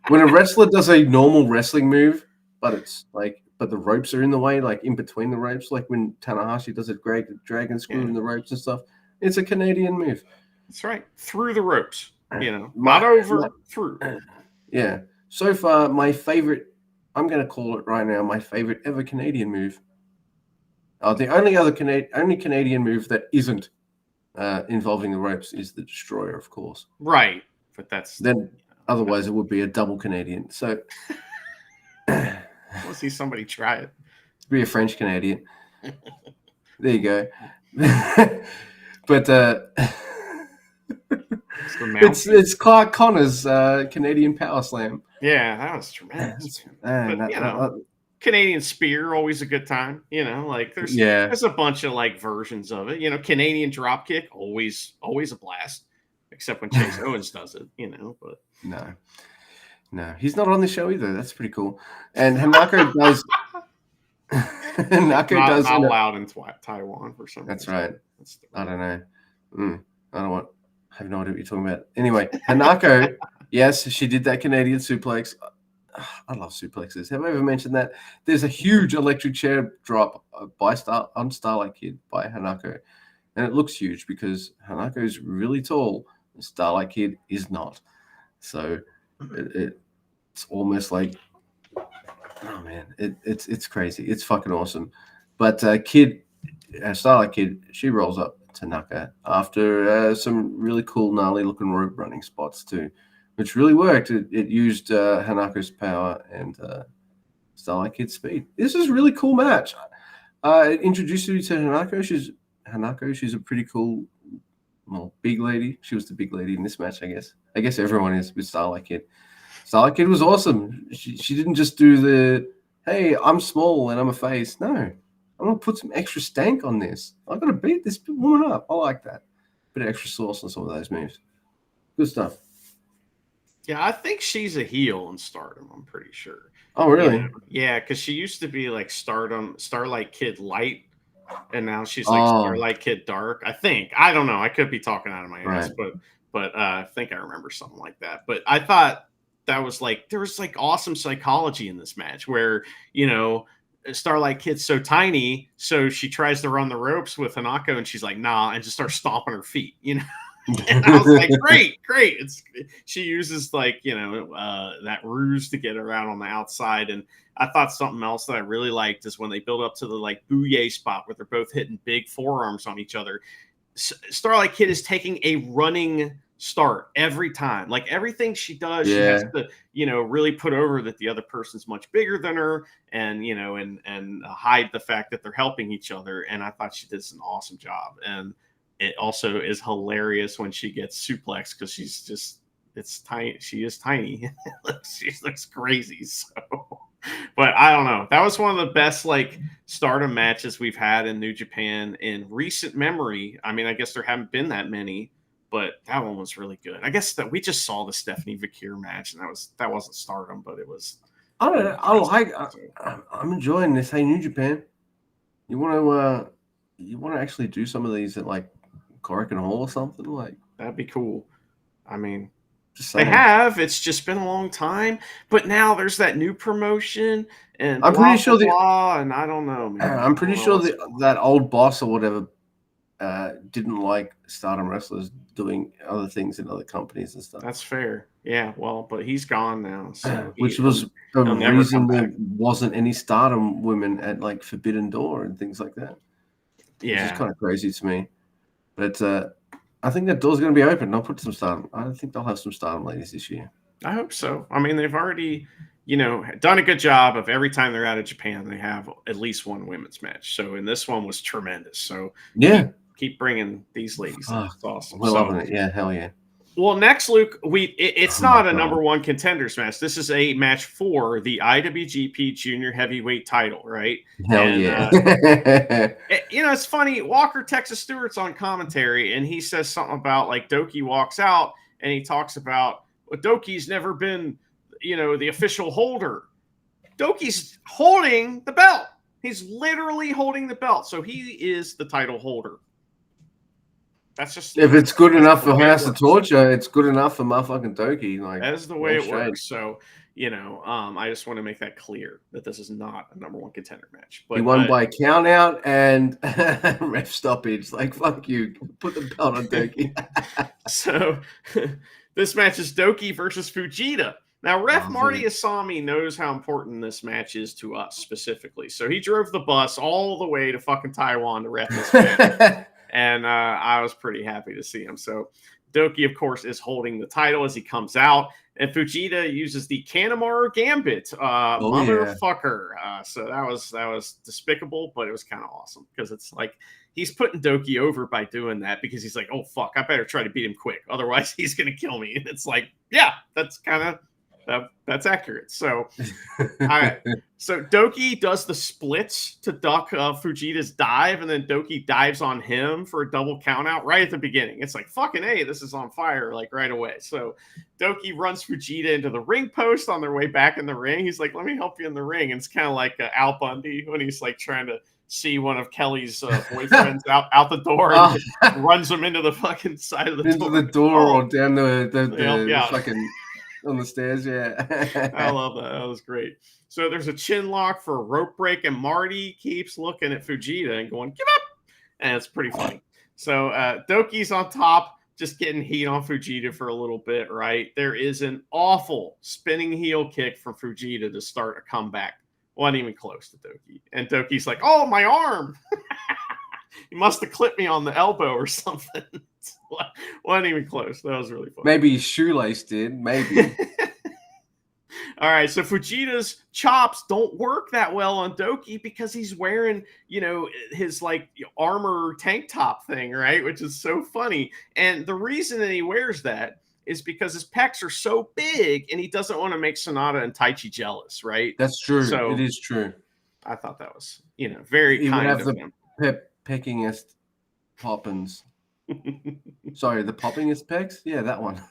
When a wrestler does a normal wrestling move, but the ropes are in the way, like in between the ropes, like when Tanahashi does a great dragon screw in the ropes and stuff. It's a Canadian move. That's right. Through the ropes, you know, not over, through. Yeah. So far, my favorite, I'm going to call it right now, my favorite ever Canadian move. The only Canadian move that isn't involving the ropes is the destroyer, of course. Right, but that's Then otherwise it would be a double Canadian. So we'll see somebody try it. Be a French Canadian. There you go. But it's Clark Connor's Canadian Power Slam. Yeah, that was tremendous. Canadian Spear, always a good time. Like there's a bunch of like versions of it. Canadian Dropkick, always a blast. Except when Chase Owens does it, but no, he's not on the show either. That's pretty cool. And Hanako does. Hanako does not allowed in Taiwan for some reason. That's right. I don't know. I have no idea what you're talking about. Anyway, Hanako, yes, she did that Canadian suplex. I love suplexes. Have I ever mentioned that? There's a huge electric chair drop on Starlight Kid by Hanako. And it looks huge because Hanako is really tall. Starlight Kid is not. So it's almost like, oh man, it's crazy. It's fucking awesome. But Starlight Kid, she rolls up to Naka after some really cool, gnarly looking rope running spots too, which really worked. It used Hanako's power and Starlight Kid's speed. This is a really cool match. It introduced you to Hanako. She's a pretty cool, big lady. She was the big lady in this match, I guess. I guess everyone is with Starlight Kid. Starlight Kid was awesome. She didn't just do the, hey, I'm small and I'm a face. No, I'm going to put some extra stank on this. I'm going to beat this woman up. I like that. Bit of extra sauce on some of those moves. Good stuff. Yeah, I think she's a heel in Stardom, I'm pretty sure. Oh, really? Yeah, because she used to be like Starlight Kid Light, and now she's like Starlight Kid Dark. I think. I don't know. I could be talking out of my ass, but I think I remember something like that. But I thought that was like, there was like awesome psychology in this match where, Starlight Kid's so tiny, so she tries to run the ropes with Hanako and she's like, nah, and just starts stomping her feet, And I was like, great. She uses like, that ruse to get her out on the outside. And I thought something else that I really liked is when they build up to the like bouye spot where they're both hitting big forearms on each other. Starlight Kid is taking a running start every time. Like everything she does, she has to, really put over that the other person's much bigger than her and, and hide the fact that they're helping each other. And I thought she did an awesome job. And it also is hilarious when she gets suplexed because it's tiny. She is tiny. She looks crazy. So, but I don't know. That was one of the best like Stardom matches we've had in New Japan in recent memory. I mean, I guess there haven't been that many, but that one was really good. I guess that we just saw the Stephanie Vakir match, and that wasn't Stardom, but it was. I don't know. I'm enjoying this. Hey, New Japan, you want to actually do some of these at like Korakuen Hall or something? Like that'd be cool. I mean, they have. It's just been a long time, but now there's that new promotion, and I'm pretty sure and I don't know, man. I'm pretty sure that old boss or whatever didn't like Stardom wrestlers doing other things in other companies and stuff. That's fair. Yeah, well, but he's gone now. So which was the reason there wasn't any Stardom women at like Forbidden Door and things like that. Yeah. Which is kind of crazy to me. But I think that door's going to be open. I'll put some Stardom. I think they'll have some Stardom ladies this year. I hope so. I mean, they've already, done a good job of every time they're out of Japan, they have at least one women's match. So, and this one was tremendous. So, yeah. Keep bringing these ladies. It's awesome. We're loving it. Yeah, hell yeah. Well, next, Luke, it's not a number one contenders match. This is a match for the IWGP Junior Heavyweight title, right? Hell yeah. It's funny. Walker Texas Stewart's on commentary, and he says something about like Doki walks out, and he talks about Doki's never been, the official holder. Doki's holding the belt. He's literally holding the belt, so he is the title holder. That's just if it's good enough for House of Torture, it's good enough for motherfucking Doki. Like that is the way it works. So, I just want to make that clear that this is not a number one contender match. But he won by count out and ref stoppage. Like fuck you, put the belt on Doki. So, this match is Doki versus Fujita. Now, Ref Marty Asami knows how important this match is to us specifically. So he drove the bus all the way to fucking Taiwan to ref this match. And I was pretty happy to see him. So Doki, of course, is holding the title as he comes out, and Fujita uses the Kanemaru Gambit, Oh yeah. motherfucker. So that was despicable, but it was kind of awesome because it's like he's putting Doki over by doing that because he's like, oh fuck, I better try to beat him quick, otherwise he's gonna kill me. And it's like, yeah, that's kind of that's accurate. So so Doki does the splits to duck Fujita's dive, and then Doki dives on him for a double count out right at the beginning. It's like, fucking A, this is on fire, like right away. So Doki runs Fujita into the ring post on their way back in the ring. He's like, let me help you in the ring. And it's kind of like Al Bundy when he's like trying to see one of Kelly's boyfriends out the door and runs him into the fucking side of the door. Into the door or down the fucking... on the stairs, yeah. I love that. That was great. So there's a chin lock for a rope break, and Marty keeps looking at Fujita and going, give up! And it's pretty funny. So Doki's on top, just getting heat on Fujita for a little bit, right? There is an awful spinning heel kick from Fujita to start a comeback. Wasn't even close to Doki. And Doki's like, oh, my arm! He must have clipped me on the elbow or something. Wasn't even close. That was really funny. Maybe his shoelace did. Maybe. All right, so Fujita's chops don't work that well on Doki because he's wearing, his like armor tank top thing, right? Which is so funny. And the reason that he wears that is because his pecs are so big and he doesn't want to make Sonata and Taichi jealous, right? That's true. So it is true. I thought that was, very he kind would have of the him. Peckingest Poppins. Sorry, the poppingest pecs? Yeah, that one.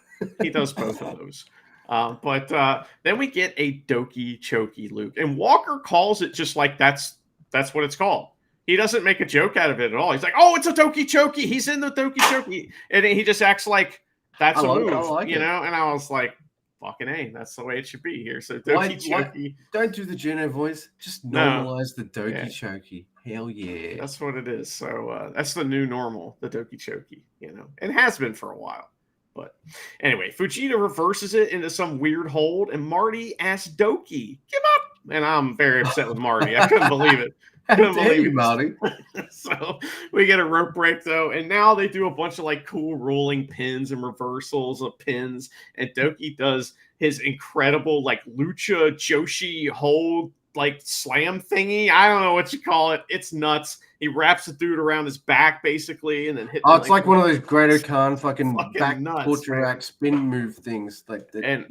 He does both of those. But then we get a Doki Choki, Luke. And Walker calls it just like that's what it's called. He doesn't make a joke out of it at all. He's like, oh, it's a Doki Choki. He's in the Doki Choki. And he just acts like that's a move, And I was like, fucking A, that's the way it should be here. So Doki Choki. Don't do the Juno voice. Just normalize the Doki Choki. Hell yeah. That's what it is. So that's the new normal, the Doki Choki, and has been for a while. But anyway, Fujita reverses it into some weird hold, and Marty asks Doki, give up. And I'm very upset with Marty. I couldn't believe it. Couldn't believe it, Marty. So we get a rope break, though, and now they do a bunch of like cool rolling pins and reversals of pins, and Doki does his incredible like lucha Joshi hold like slam thingy. I don't know what you call it. It's nuts. He wraps the dude around his back basing and then hits. Oh, it's like one of those Greater Khan fucking back torture rack spin move things. Like that, and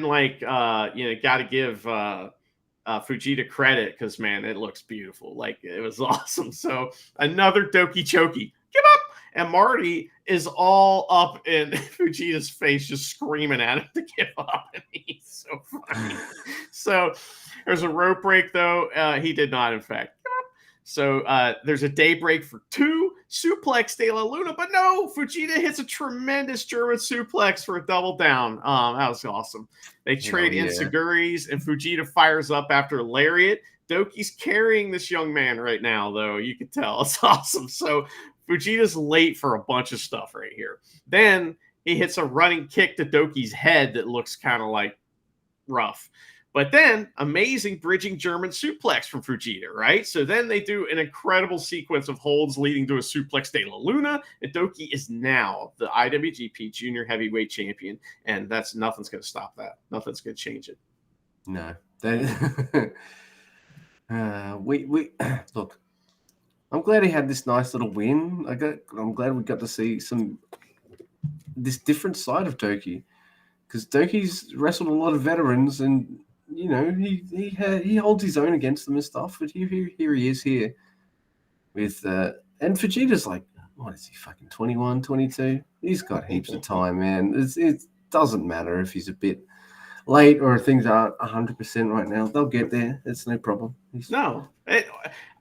got to give Fujita credit because man, it looks beautiful. Like it was awesome. So another Doki Choki. Give up. And Marty is all up in Fujita's face, just screaming at him to give up. And he's so funny. So there's a rope break, though. He did not, in fact. Give up. So there's a day break for 2. Suplex De La Luna. But no, Fujita hits a tremendous German suplex for a double down. That was awesome. They trade Insiguris, and Fujita fires up after a lariat. Doki's carrying this young man right now, though. You can tell. It's awesome. So Fujita's late for a bunch of stuff right here. Then he hits a running kick to Doki's head that looks kind of like rough. But then, amazing bridging German suplex from Fujita, right? So then they do an incredible sequence of holds leading to a suplex De La Luna, and Doki is now the IWGP Junior Heavyweight Champion, and nothing's going to stop that. Nothing's going to change it. No. We look. I'm glad he had this nice little win. I'm glad we got to see this different side of Doki, because Doki's wrestled a lot of veterans, and he holds his own against them and stuff. But here he is here with and Fujita's like, what is he, fucking 21, 22? He's got heaps of time, man. It doesn't matter if he's a bit late or things aren't 100% right now. They'll get there. It's no problem.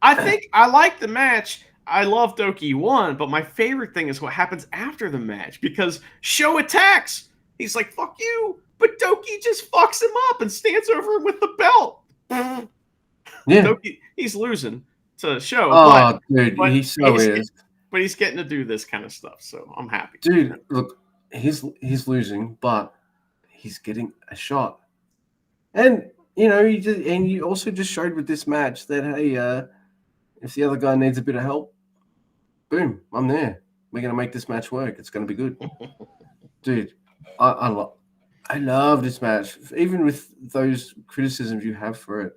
I think I like the match. I love Doki won, but my favorite thing is what happens after the match, because Sho attacks. He's like, fuck you. But Doki just fucks him up and stands over him with the belt. Yeah. Doki, he's losing to Sho. Oh, dude, he so is. But he's getting to do this kind of stuff, so I'm happy. Dude, look, he's losing, but he's getting a shot. And, he also just showed with this match that, hey, if the other guy needs a bit of help, boom, I'm there. We're gonna make this match work. It's gonna be good, dude. I love this match, even with those criticisms you have for it.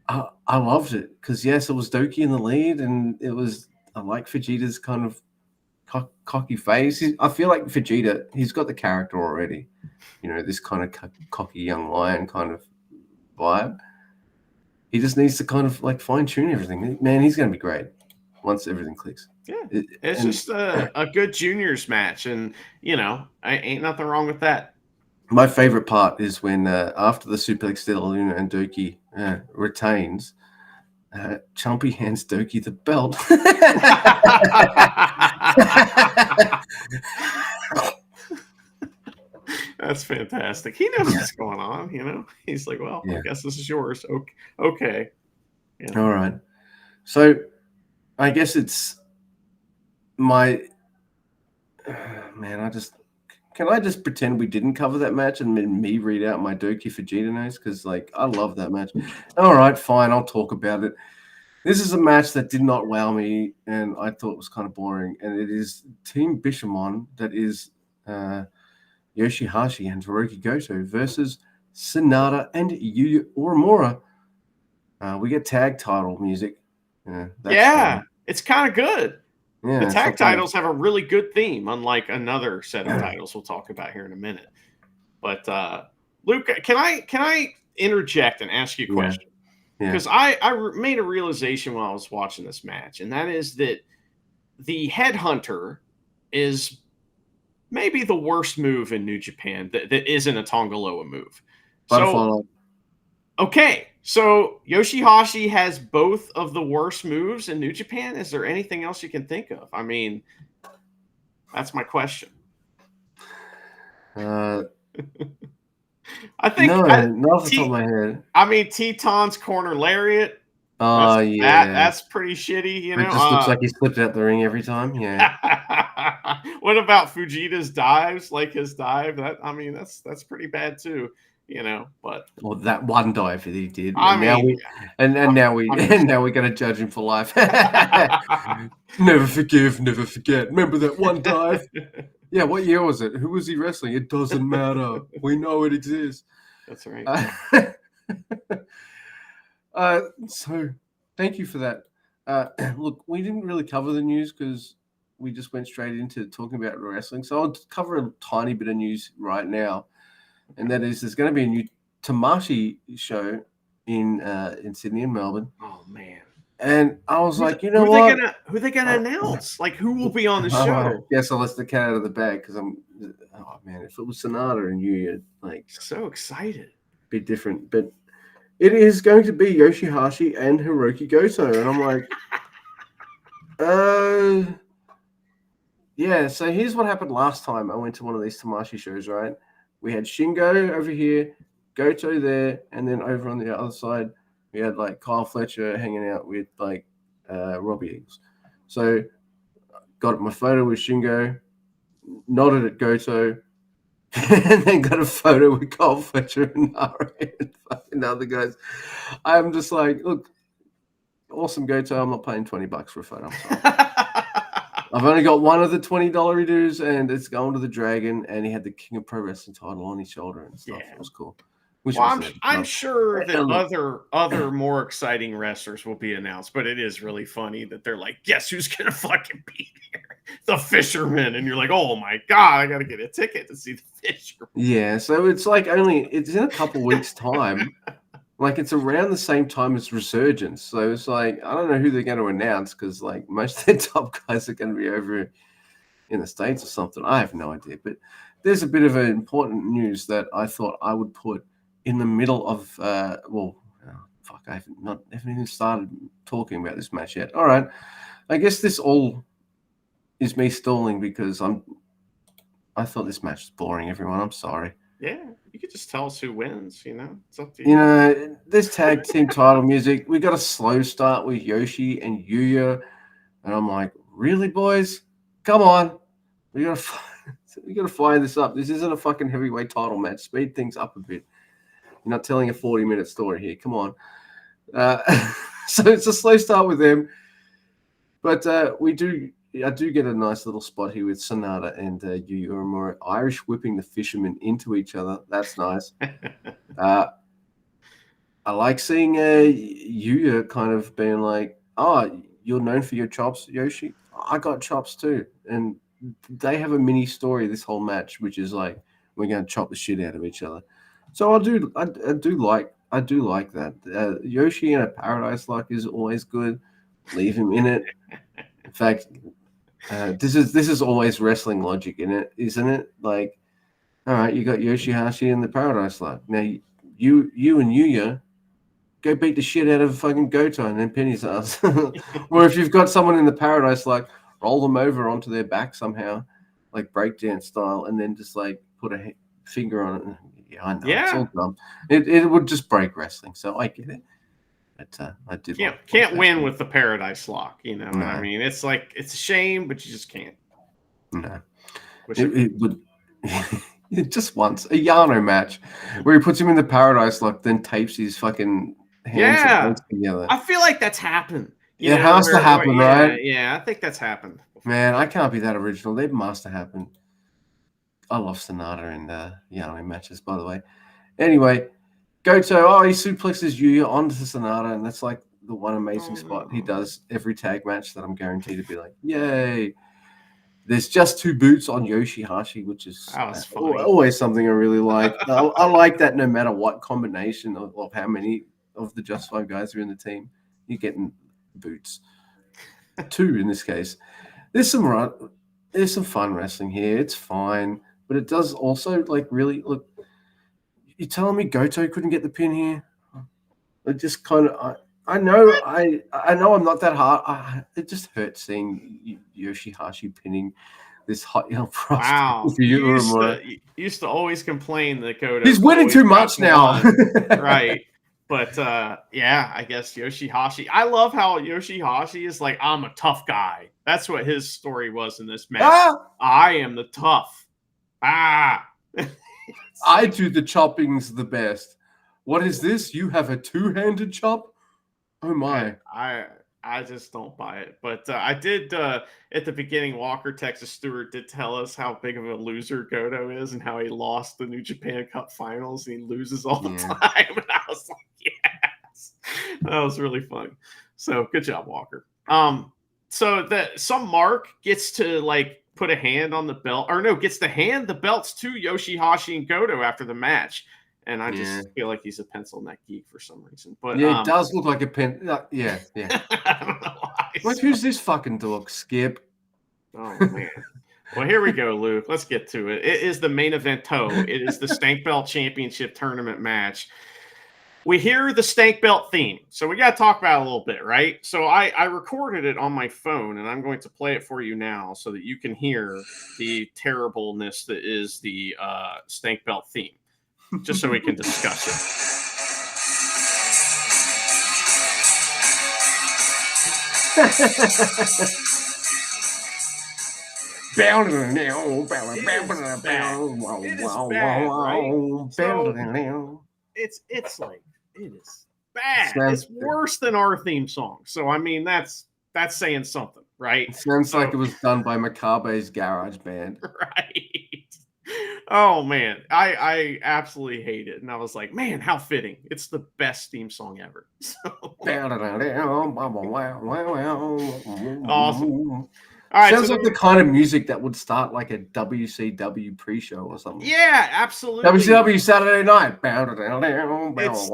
I loved it because yes, it was Doki in the lead, and I like Vegeta's kind of cocky face. I feel like Vegeta, he's got the character already. This kind of cocky young lion kind of vibe. He just needs to kind of like fine tune everything. Man, he's going to be great once everything clicks. Yeah, it's just a good juniors match, and I ain't nothing wrong with that. My favorite part is when after the suplex de la Luna and Doki retains, Chumpy hands Doki the belt. That's fantastic. He knows what's going on, He's like, well, I guess this is yours. Okay. Yeah. All right. So I guess it's my man. Can I just pretend we didn't cover that match and then me read out my Doki Vegeta notes? Because I love that match. All right, fine. I'll talk about it. This is a match that did not wow me, and I thought it was kind of boring. And it is Team Bishamon, that is Yoshihashi and Hiroki Goto versus Sonata and Yuya Uemura. We get tag title music. It's kind of good. Yeah, the tag titles have a really good theme, unlike another set of titles we'll talk about here in a minute. But Luke, can I interject and ask you a question? Because I made a realization while I was watching this match, and that is that the headhunter is maybe the worst move in New Japan that isn't a Tongaloa move. So Yoshihashi has both of the worst moves in New Japan. Is there anything else you can think of? I mean, that's my question. I think not off the top of my head. I mean, Teton's corner lariat. That's pretty shitty. It just looks like he slipped out the ring every time. Yeah. What about Fujita's dives? Like his dive? That's pretty bad too. But that one dive that he did. Now we're gonna judge him for life. Never forgive, never forget. Remember that one dive? Yeah, what year was it? Who was he wrestling? It doesn't matter. We know it exists. That's right. So thank you for that. Look, we didn't really cover the news because we just went straight into talking about wrestling. So I'll cover a tiny bit of news right now. And that is, there's going to be a new Tamashii show in Sydney and Melbourne. Oh man! And I was what? Who are they gonna announce? Like, who will be on the show? I guess I'll let the cat out of the bag because oh man, if it was Sonata and Yuya, so excited. Be different, but it is going to be Yoshihashi and Hiroki Goto, and I'm like, yeah. So here's what happened last time I went to one of these Tamashii shows, right? We had Shingo over here, Goto there, and then over on the other side, we had Kyle Fletcher hanging out with Robbie Eagles. So got my photo with Shingo, nodded at Goto, and then got a photo with Kyle Fletcher and Nara and fucking other guys. I'm just like, look, awesome Goto. I'm not paying $20 for a photo. I'm sorry. I've only got one of the $20 dues, and it's going to the Dragon, and he had the King of Pro Wrestling title on his shoulder and stuff. Yeah. It was cool. I'm sure that other more exciting wrestlers will be announced, but it is really funny that they're like, guess who's going to fucking be here? The Fisherman. And you're like, oh my God, I got to get a ticket to see the Fisherman. Yeah, so it's it's in a couple weeks' time. It's around the same time as Resurgence. So it's I don't know who they're going to announce because most of their top guys are going to be over in the States or something. I have no idea. But there's a bit of an important news that I thought I would put in the middle of, I haven't even started talking about this match yet. All right. I guess this all is me stalling because I thought this match was boring, everyone. I'm sorry. Yeah, you could just tell us who wins, It's up to you. This tag team title music, we got a slow start with Yoshi and Yuya. And I'm like, really, boys? Come on. We got to fire this up. This isn't a fucking heavyweight title match. Speed things up a bit. You're not telling a 40-minute story here. Come on. So it's a slow start with them. But I do get a nice little spot here with Sonata and Yu Uemura Irish whipping the fishermen into each other. That's nice. I like seeing Yuya kind of being like, "Oh, you're known for your chops, Yoshi. I got chops too." And they have a mini story this whole match, which is like we're going to chop the shit out of each other. So I do like that. Yoshi in a Paradise Lock is always good. Leave him in it. In fact, this is always wrestling logic in it, isn't it? Like, all right, you got Yoshihashi in the Paradise Lock. Now you and Yuya go beat the shit out of fucking Goto and then pin his ass. Or if you've got someone in the Paradise, like roll them over onto their back somehow, like breakdance style, and then just like put a finger on it. Yeah, I know. Yeah. It's all dumb. It would just break wrestling, so I get it. But I did can't win with the Paradise Lock, you know. No. I mean, it's like it's a shame, but you just can't. No, it would. Just once a Yano match where he puts him in the Paradise Lock, then tapes his fucking hands and legs together. I feel like that's happened. It has to happen, right? Yeah, I think that's happened. Man, I can't be that original. They must have happened. I love Sonata in Yano matches, by the way. Anyway, Goto, he suplexes Yuya onto Sonata, and that's like the one amazing spot he does every tag match that I'm guaranteed to be like, yay. There's just two boots on Yoshihashi, which is always something I really like. I like that no matter what combination of how many of the Just 5 guys are in the team, you're getting boots. 2 in this case. There's some fun wrestling here. It's fine, but it does also like really look. You're telling me Goto couldn't get the pin here? It just kind of. I know I'm not that hard. It just hurts seeing Yoshihashi pinning this hot young prospect. Wow. You used to always complain that Goto. He's winning too much now. Right. But yeah, I guess Yoshihashi. I love how Yoshihashi is like, I'm a tough guy. That's what his story was in this match. I am the tough. I do the choppings the best. What is this? You have a two-handed chop? Oh my! I just don't buy it. But I did at the beginning. Walker Texas Stewart did tell us how big of a loser Goto is and how he lost the New Japan Cup Finals and he loses all the time. And I was like, yes, that was really funny. So good job, Walker. So that some Mark gets to like put a hand on the belt, or no, gets to hand the belts to Yoshihashi and Goto after the match. And I just feel like he's a pencil neck geek for some reason. But yeah, it does look like a pen. Yeah. I don't know why. Like, who's this fucking dog? Skip. Oh man. Well, here we go, Luke. Let's get to it. It is the main event. It is the Stank Belt Championship Tournament match. We hear the Stank Belt theme, so we got to talk about it a little bit, right? So I recorded it on my phone, and I'm going to play it for you now so that you can hear the terribleness that is the Stank Belt theme. Just so we can discuss it. It's like it is bad. It's worse than our theme song. So I mean that's saying something, right? It sounds like it was done by Makabe's garage band. Right. Oh man, I absolutely hate it, and I was like, man, how fitting! It's the best theme song ever. So. Awesome. All right, sounds like the kind of music that would start like a WCW pre-show or something. Yeah, absolutely. WCW Saturday Night. It's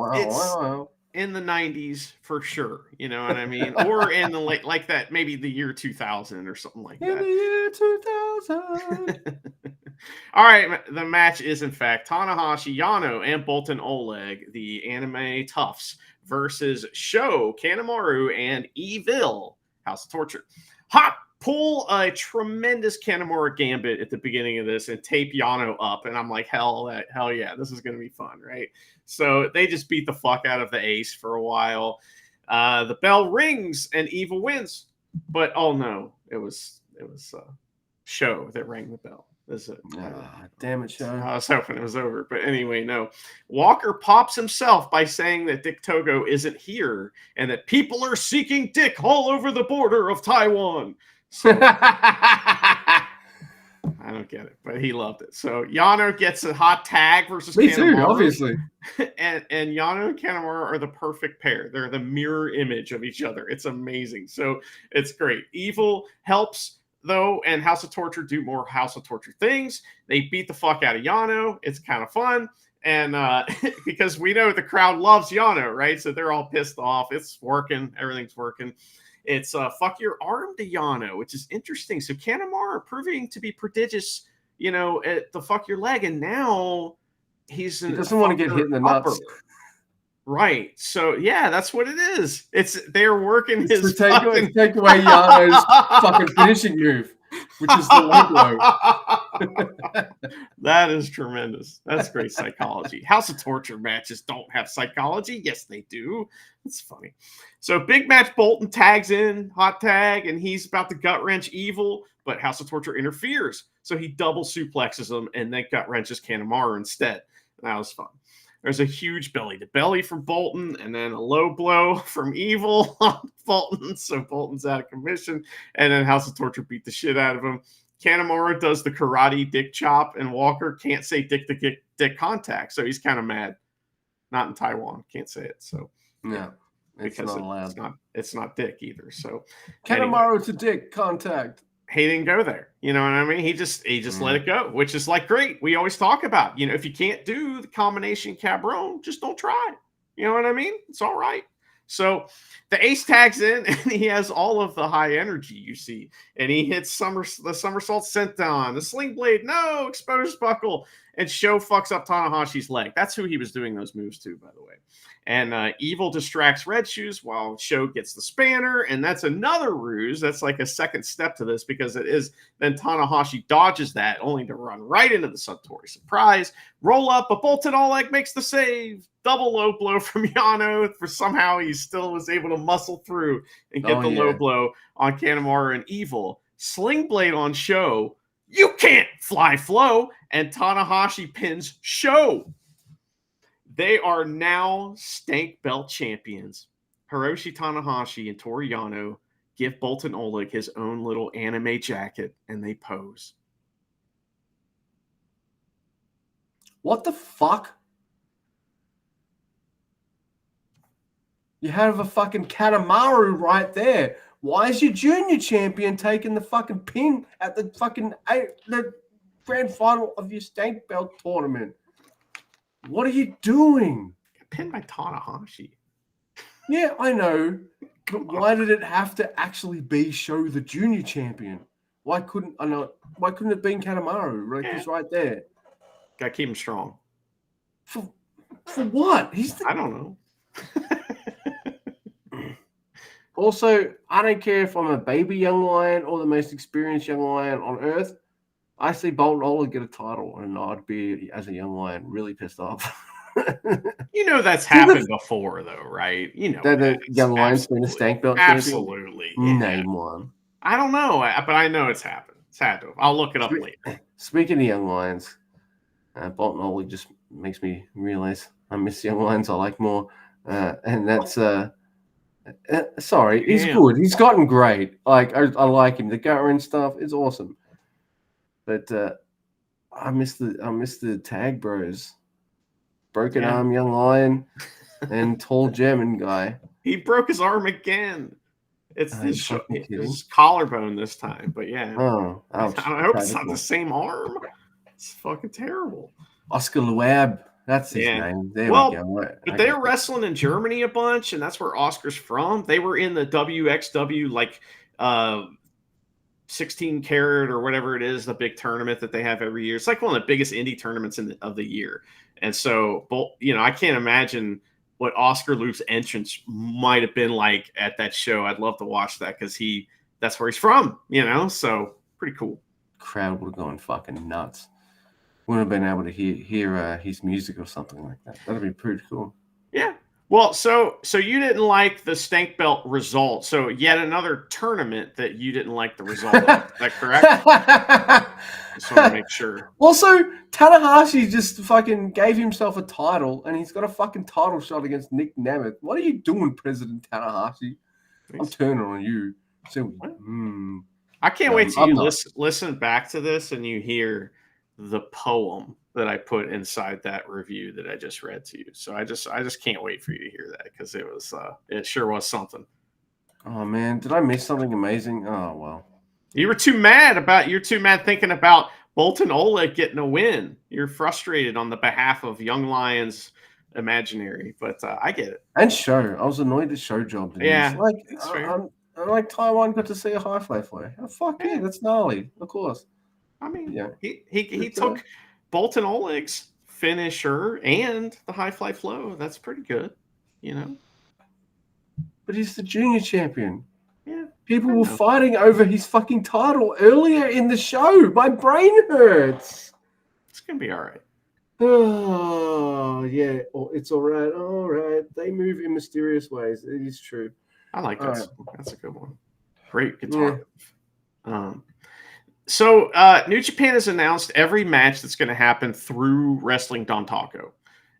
in the 90s for sure. You know what I mean? Or in the like that, maybe the year 2000 or something like that. In the year 2000. All right, the match is in fact Tanahashi, Yano, and Bolton Oleg, the anime toughs, versus Sho, Kanemaru, and Evil, House of Torture. Hot pull a tremendous Kanemaru gambit at the beginning of this and tape Yano up, and I'm like, hell yeah, this is going to be fun, right? So they just beat the fuck out of the ace for a while. The bell rings and Evil wins, but oh no, it was Sho that rang the bell. Damn it, Sean. I was hoping it was over. But anyway, no. Walker pops himself by saying that Dick Togo isn't here and that people are seeking Dick all over the border of Taiwan. So I don't get it, but he loved it. So Yano gets a hot tag versus Me Kanemaru. too, obviously. and Yano and Kanemaru are the perfect pair. They're the mirror image of each other. It's amazing. So it's great. Evil helps, though, and House of Torture do more House of Torture things. They beat the fuck out of Yano. It's kind of fun. And because we know the crowd loves Yano, right? So they're all pissed off. It's working. Everything's working. It's fuck your arm to Yano, which is interesting. So Kanemaru proving to be prodigious, at the fuck your leg. And now he doesn't want to get hit in the nuts. Right. So yeah, that's what it is. They're working his take away Yano's fucking finishing move, which is the low blow. That is tremendous. That's great psychology. House of Torture matches don't have psychology. Yes, they do. It's funny. So big match, Bolton tags in, hot tag, and he's about to gut wrench Evil, but House of Torture interferes. So he double suplexes him and then gut wrenches Kanemaru instead. And that was fun. There's a huge belly-to-belly from Bolton, and then a low blow from Evil on Bolton. So Bolton's out of commission, and then House of Torture beat the shit out of him. Kanemaru does the karate dick chop, and Walker can't say dick contact, so he's kind of mad. Not in Taiwan, can't say it. So no, it's not allowed. It's not dick either. So Kanemaru to dick contact. He didn't go there. You know what I mean? He just let it go, which is like great. We always talk about, if you can't do the combination cabron, just don't try. You know what I mean? It's all right. So the ace tags in and he has all of the high energy you see. And he hits the somersault senton, the sling blade, no, exposed buckle, and Sho fucks up Tanahashi's leg. That's who he was doing those moves to, by the way. And Evil distracts Red Shoes while Sho gets the spanner. And that's another ruse. That's like a second step to this because it is then Tanahashi dodges that only to run right into the Suntory. Surprise. Roll up, but Bolton Oleg makes the save. Double low blow from Yano. For somehow he still was able to muscle through and get low blow on Kanemaru and Evil. Sling blade on Sho. You can't fly flow. And Tanahashi pins Sho. They are now Stank Belt champions. Hiroshi Tanahashi and Toru Yano give Bolton Oleg his own little anime jacket, and they pose. What the fuck? You have a fucking Kanemaru right there. Why is your junior champion taking the fucking pin at the fucking the grand final of your Stank Belt tournament? What are you doing? Pinned by Tanahashi. Yeah, I know. But why did it have to actually be Sho the junior champion? Why couldn't it have been Kanemaru? Right, he's right there. Gotta keep him strong. For what? I don't know. Also, I don't care if I'm a baby young lion or the most experienced young lion on earth. I see Bolton Oleg get a title, and I'd be, as a young lion, really pissed off. That's happened before, though, right? That the young lion's been a Stank Belt champion? Absolutely. Yeah. Name one. I don't know, but I know it's happened. It's had to have. I'll look it up later. Speaking of young lions, Bolton Oleg just makes me realize I miss young lions I like more. And that's... sorry, he's good. He's gotten great. Like I like him. The gutter and stuff is awesome. But I miss the tag bros. Broken arm young lion and tall German guy. He broke his arm again. It's his collarbone this time. But yeah. Oh, I hope it's not the same arm. It's fucking terrible. Oscar Loab. That's his name. There we go. But they were wrestling in Germany a bunch, and that's where Oscar's from. They were in the WXW 16 karat or whatever it is, the big tournament that they have every year. It's like one of the biggest indie tournaments of the year. And so, I can't imagine what Oscar Loop's entrance might have been like at that show. I'd love to watch that because that's where he's from, so pretty cool. Crowd would have gone fucking nuts. Wouldn't have been able to hear his music or something like that. That'd be pretty cool. Yeah. Well, so you didn't like the stank belt result. So yet another tournament that you didn't like the result of. Is that correct? Just want to make sure. Also, Tanahashi just fucking gave himself a title, and he's got a fucking title shot against Nick Nemeth. What are you doing, President Tanahashi? I'm turning on you. So, I can't wait till I'm you not. listen back to this and you hear the poem that I put inside that review that I just read to you. So I just can't wait for you to hear that because it sure was something. Oh man, did I miss something amazing? Oh well. You're too mad thinking about Bolton Oleg getting a win. You're frustrated on the behalf of Young Lions imaginary, but I get it. And show. I was annoyed the show job didn't miss. Yeah, Like, it's fair. I'm like Taiwan got to see a high fly flow. Oh, fuck yeah, that's gnarly. Of course. I mean, Yeah. he took Bolton Oleg's finisher and the high fly flow. That's pretty good, you know. But he's the junior champion. Yeah. People were fighting over his fucking title earlier in the show. My brain hurts. It's gonna be all right. Oh yeah, it's all right. All right, they move in mysterious ways. It is true. I like that. Right. That's a good one. Great guitar. Yeah. So New Japan has announced every match that's going to happen through Wrestling Don Taco,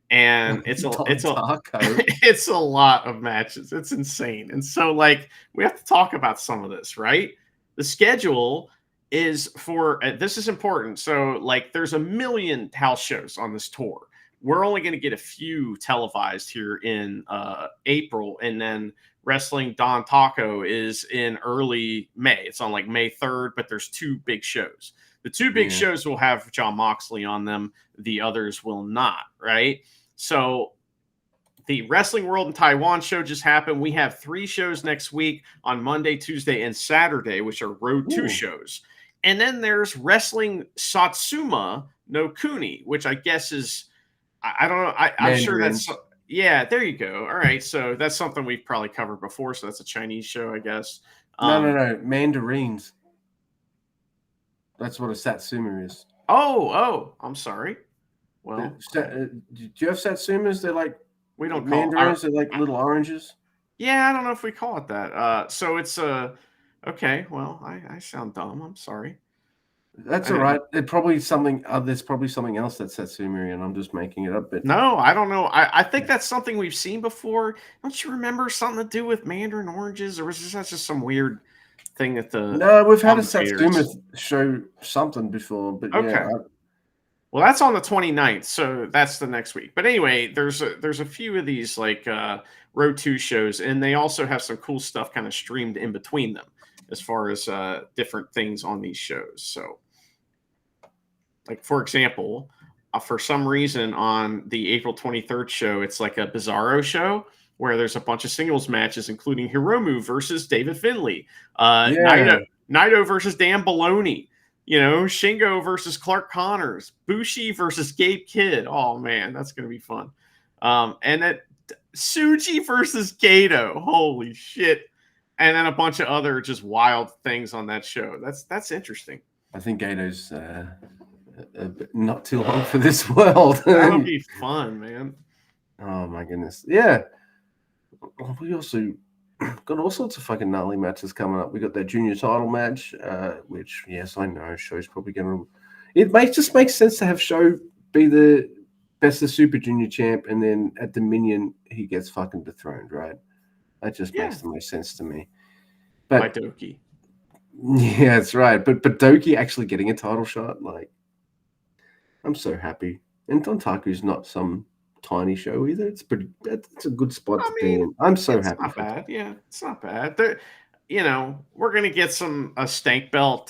and it's a lot of matches. It's insane, and so like we have to talk about some of this, right? The schedule is for this is important. So like there's 1 million house shows on this tour. We're only going to get a few televised here in April, and then Wrestling Don Taco is in early May. It's on like May 3rd, but there's 2 big shows. The 2 big shows will have Jon Moxley on them. The others will not, right? So the Wrestling World in Taiwan show just happened. We have 3 shows next week on Monday, Tuesday, and Saturday, which are Road 2 shows. And then there's Wrestling Satsuma no Kuni, which I guess is, I don't know. I'm sure that's... Yeah, there you go. All right, so that's something we've probably covered before. So that's a Chinese show, I guess. No, mandarins. That's what a satsuma is. Oh, I'm sorry. Well, do you have satsumas? They're like we don't call mandarins. They're like little oranges. Yeah, I don't know if we call it that. So it's okay. Well, I sound dumb. I'm sorry. That's all right. There's probably something else that's satsuma, and I'm just making it up. But no, I don't know. I think that's something we've seen before. Don't you remember something to do with mandarin oranges, or was this just some weird thing that the? No, we've had a satsuma show something before, but okay. Well, that's on the 29th, so that's the next week. But anyway, there's a few of these like Road 2 shows, and they also have some cool stuff kind of streamed in between them as far as different things on these shows. So, like for example, for some reason on the April 23rd show, it's like a Bizarro show where there's a bunch of singles matches, including Hiromu versus David Finlay, Naito versus Dan Baloney. Shingo versus Clark Connors, Bushi versus Gabe Kidd. Oh man, that's gonna be fun. And then Tsuji versus Gato. Holy shit! And then a bunch of other just wild things on that show. That's interesting. I think Gato's not too long for this world. That'll be fun, man. Oh my goodness, yeah. We also got all sorts of fucking gnarly matches coming up. We got that junior title match, which, yes, I know, Show's probably going to... It just makes sense to have Show be the best of Super Junior champ, and then at Dominion, he gets fucking dethroned, right? That just makes the most sense to me. But by Doki. Yeah, that's right. But Doki actually getting a title shot, like, I'm so happy. And Don Taku's not some tiny show either. It's a good spot to be in. I'm so happy. It's not bad. Yeah, it's not bad. We're gonna get a stank belt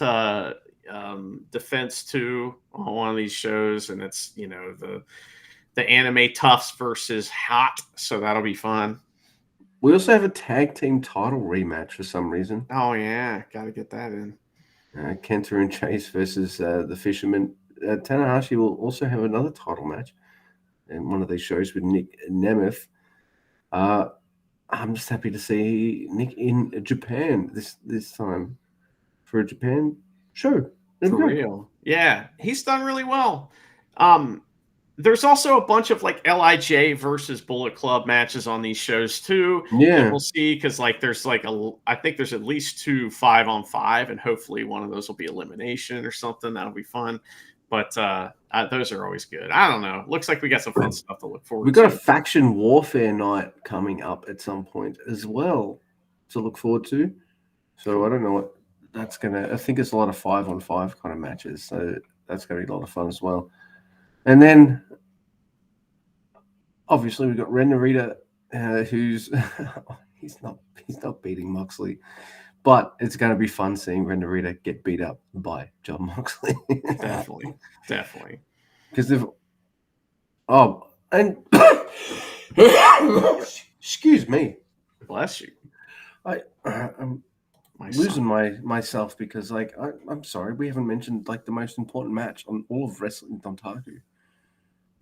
defense too on one of these shows, and it's the anime toughs versus hot, so that'll be fun. We also have a tag team title rematch for some reason. Oh yeah, gotta get that in. Kenta and Chase versus the Fisherman. Tanahashi will also have another title match in one of these shows with Nick Nemeth. I'm just happy to see Nick in Japan this time for a Japan show. For real. Yeah, he's done really well. there's also a bunch of like LIJ versus Bullet Club matches on these shows too that Yeah. we'll see, because like there's like I think there's at least 2 5-on-5, and hopefully one of those will be elimination or something. That'll be fun. But those are always good. I don't know. Looks like we got some fun stuff to look forward We've got to. a faction warfare night coming up at some point as well to look forward to. So I don't know what that's gonna. I think it's a lot of 5-on-5 kind of matches. So that's gonna be a lot of fun as well. And then obviously we've got Ren Narita, who's he's not beating Moxley, but it's going to be fun seeing Ren Narita get beat up by John Moxley. Definitely. Because they've and excuse me, bless you. I'm losing myself because like I'm sorry, we haven't mentioned like the most important match on all of wrestling Dontaku.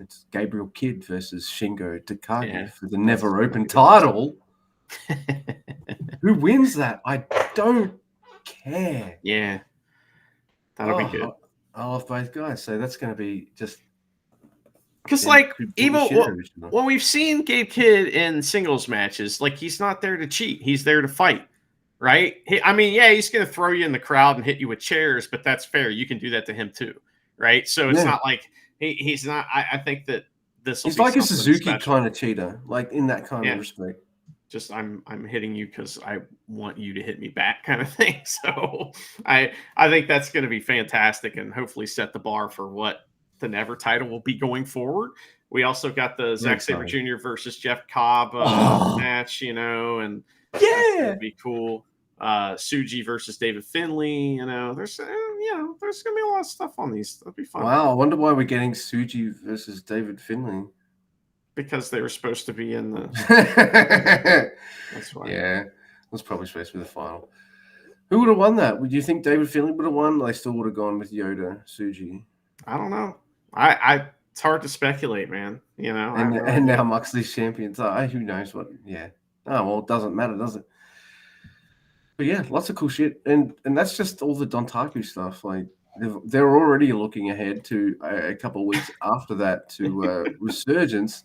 It's Gabriel Kidd versus Shingo Takagi for the Never Open title. Who wins that? I don't care. Yeah. That'll be good. I love both guys, so that's going to be just... Because, like, even when we've seen Gabe Kidd in singles matches, like, he's not there to cheat. He's there to fight, right? I mean, yeah, he's going to throw you in the crowd and hit you with chairs, but that's fair. You can do that to him, too, right? So it's not like... He's not. I think that this. He's like a Suzuki kind of cheater, like in that kind of respect. Just I'm hitting you because I want you to hit me back, kind of thing. So I think that's going to be fantastic and hopefully set the bar for what the Never title will be going forward. We also got the Zack Sabre Jr. versus Jeff Cobb match, and that's going to be cool. Suji versus David Finlay, there's gonna be a lot of stuff on these. That'll be fun. Wow, I wonder why we're getting Suji versus David Finlay. Because they were supposed to be in the. That's why. Yeah, it was probably supposed to be the final. Who would have won that? Would you think David Finlay would have won? They still would have gone with Yoda Suji. I don't know. It's hard to speculate, man. And now Moxley's champion. So who knows what? Yeah. Oh well, it doesn't matter, does it? But yeah, lots of cool shit, and that's just all the Dontaku stuff. Like they're already looking ahead to a couple of weeks after that to Resurgence,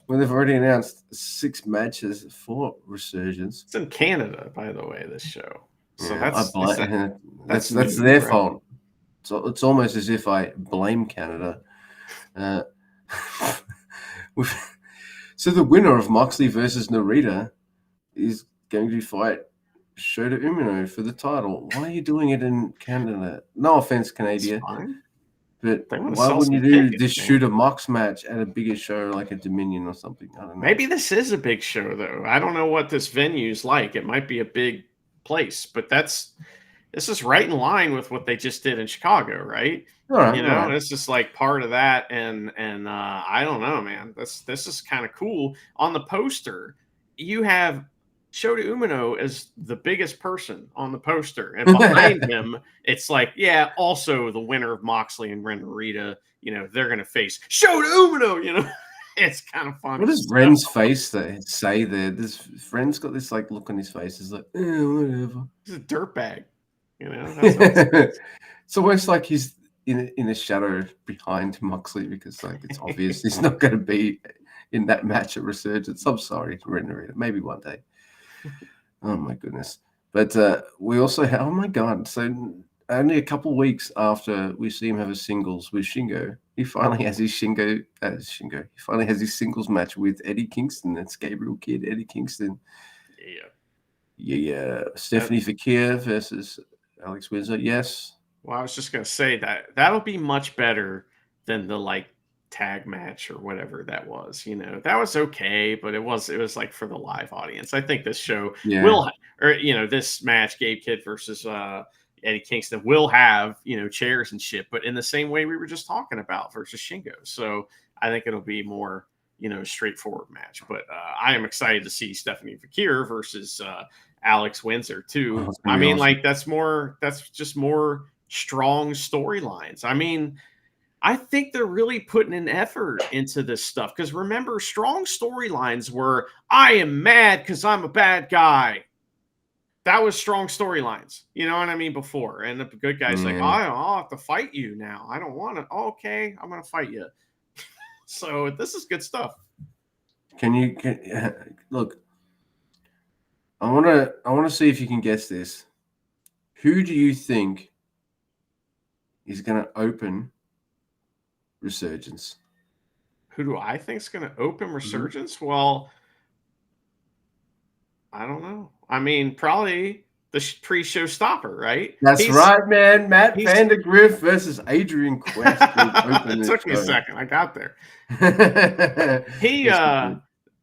when they've already announced 6 matches for Resurgence. It's in Canada, by the way, this show. So that's their fault. So it's almost as if I blame Canada. So the winner of Moxley versus Narita is going to fight Shota Umino for the title. Why are you doing it in Canada? No offense, Canada, but why wouldn't you do this Shooter Mox match at a bigger show like a Dominion or something? I don't know. Maybe this is a big show, though. I don't know what this venue's like. It might be a big place, but this is right in line with what they just did in Chicago, right? Right. It's just like part of that, and I don't know, man. This is kind of cool. On the poster, you have Shota Umino as the biggest person on the poster, and behind him, it's like, also the winner of Moxley and Ren Narita, they're gonna face Shota Umino. It's kind of fun. What does Ren's face say there? Ren's got this like look on his face. It's like, whatever. He's a dirtbag. It's almost like he's in the shadow behind Moxley because like it's obvious he's not going to be in that match at Resurgence. I'm sorry, Ren Narita. Maybe one day. Oh my goodness! But we also have. Oh my god! So only a couple of weeks after we see him have a singles with Shingo, he finally has his He finally has his singles match with Eddie Kingston. It's Gabriel Kidd, Eddie Kingston. Yeah. Stephanie Fakir versus Alex Windsor. Yes. Well, I was just gonna say that'll be much better than the tag match or whatever that was. That was okay, but it was like for the live audience. I think this show this match, Gabe Kidd versus Eddie Kingston, will have chairs and shit, but in the same way we were just talking about versus Shingo. So I think it'll be more straightforward match. But I am excited to see Stephanie Fakir versus Alex Windsor too. I mean, awesome. That's just more strong storylines. I mean, I think they're really putting an effort into this stuff because remember, strong storylines were I am mad because I'm a bad guy. That was strong storylines. You know what I mean? Before, and the good guy's like, I'll have to fight you now. I don't want to. Oh, okay, I'm gonna fight you. So this is good stuff. Can look? I want to see if you can guess this. Who do you think is going to open Resurgence? Who do I think is going to open Mm-hmm. Resurgence? Well, I don't know. I mean, probably the pre-show stopper, right? That's right, man. Matt Vandergriff versus Adrian Quest. It took me a second. I got there.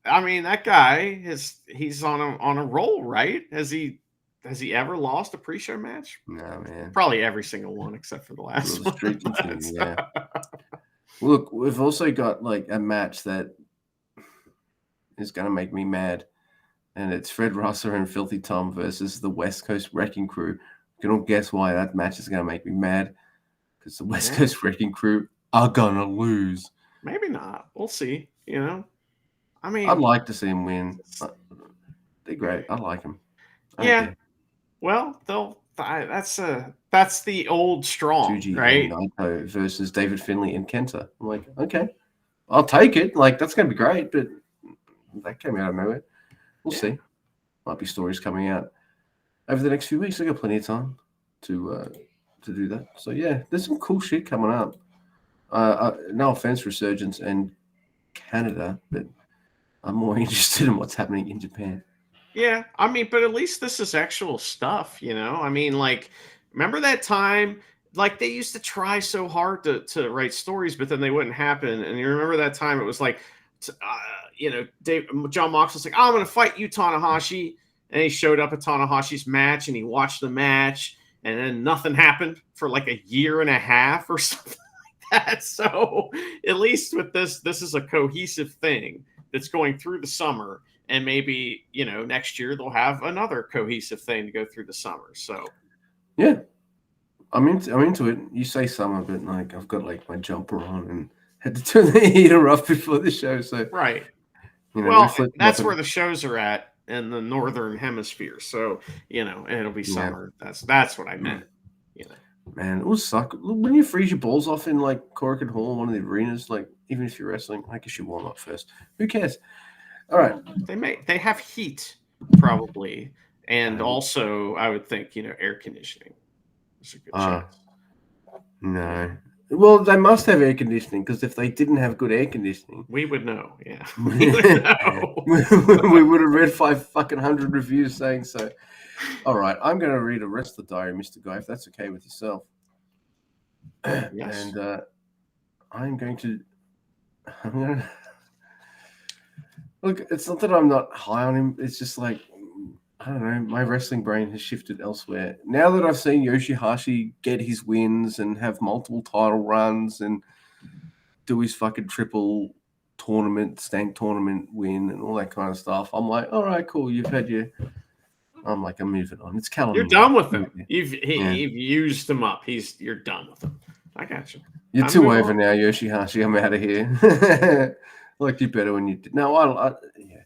I mean, that guy he's on a roll, right? Has he ever lost a pre-show match? No, man. Probably every single one except for the last one. Streak continue, yeah. Look, we've also got like a match that is going to make me mad, and it's Fred Rosser and Filthy Tom versus the West Coast Wrecking Crew. You can all guess why that match is going to make me mad, because the West Coast Wrecking Crew are going to lose. Maybe not. We'll see. You know, I mean, I'd like to see them win. They're great. I like them. Yeah. Well, that's the old strong, Tsuji right? and Naito versus David Finlay and Kenta. I'm like, okay, I'll take it. Like, that's going to be great, but that came out of nowhere. We'll see. Might be stories coming out over the next few weeks. I got plenty of time to do that. So yeah, there's some cool shit coming up. No offense, Resurgence and Canada, but I'm more interested in what's happening in Japan. Yeah, I mean, but at least this is actual stuff, you know? I mean, like, remember that time, like, they used to try so hard to write stories, but then they wouldn't happen. And you remember that time it was like, John Mox was like, I'm going to fight you, Tanahashi. And he showed up at Tanahashi's match, and he watched the match, and then nothing happened for like a year and a half or something like that. So at least with this is a cohesive thing that's going through the summer. And maybe, next year they'll have another cohesive thing to go through the summer. So, yeah, I'm into it. You say summer, but like I've got like my jumper on and had to turn the heater off before the show. So right. Well, that's where the shows are at in the northern hemisphere. So it'll be summer. Yeah. That's what I meant. Man, it will suck when you freeze your balls off in like Korakuen Hall, one of the arenas. Like even if you're wrestling, I guess you warm up first. Who cares? All right. They have heat probably, and also I would think air conditioning. That's a good chance. No. Well, they must have air conditioning, because if they didn't have good air conditioning, we would know. Yeah, we would know. We would have read 500 reviews saying so. All right, I'm going to read a wrestler diary, Mr. Guy, if that's okay with yourself. Yes. And I'm going to. Look, it's not that I'm not high on him. It's just like, I don't know, my wrestling brain has shifted elsewhere. Now that I've seen Yoshihashi get his wins and have multiple title runs and do his fucking triple stank tournament win and all that kind of stuff, I'm like, all right, cool, you've had your... I'm moving on. It's calendar. You're done with him. You've used him up. You're done with him. I got you. You're too over now, Yoshihashi. I'm out of here. Like, you better when you did. No, yeah.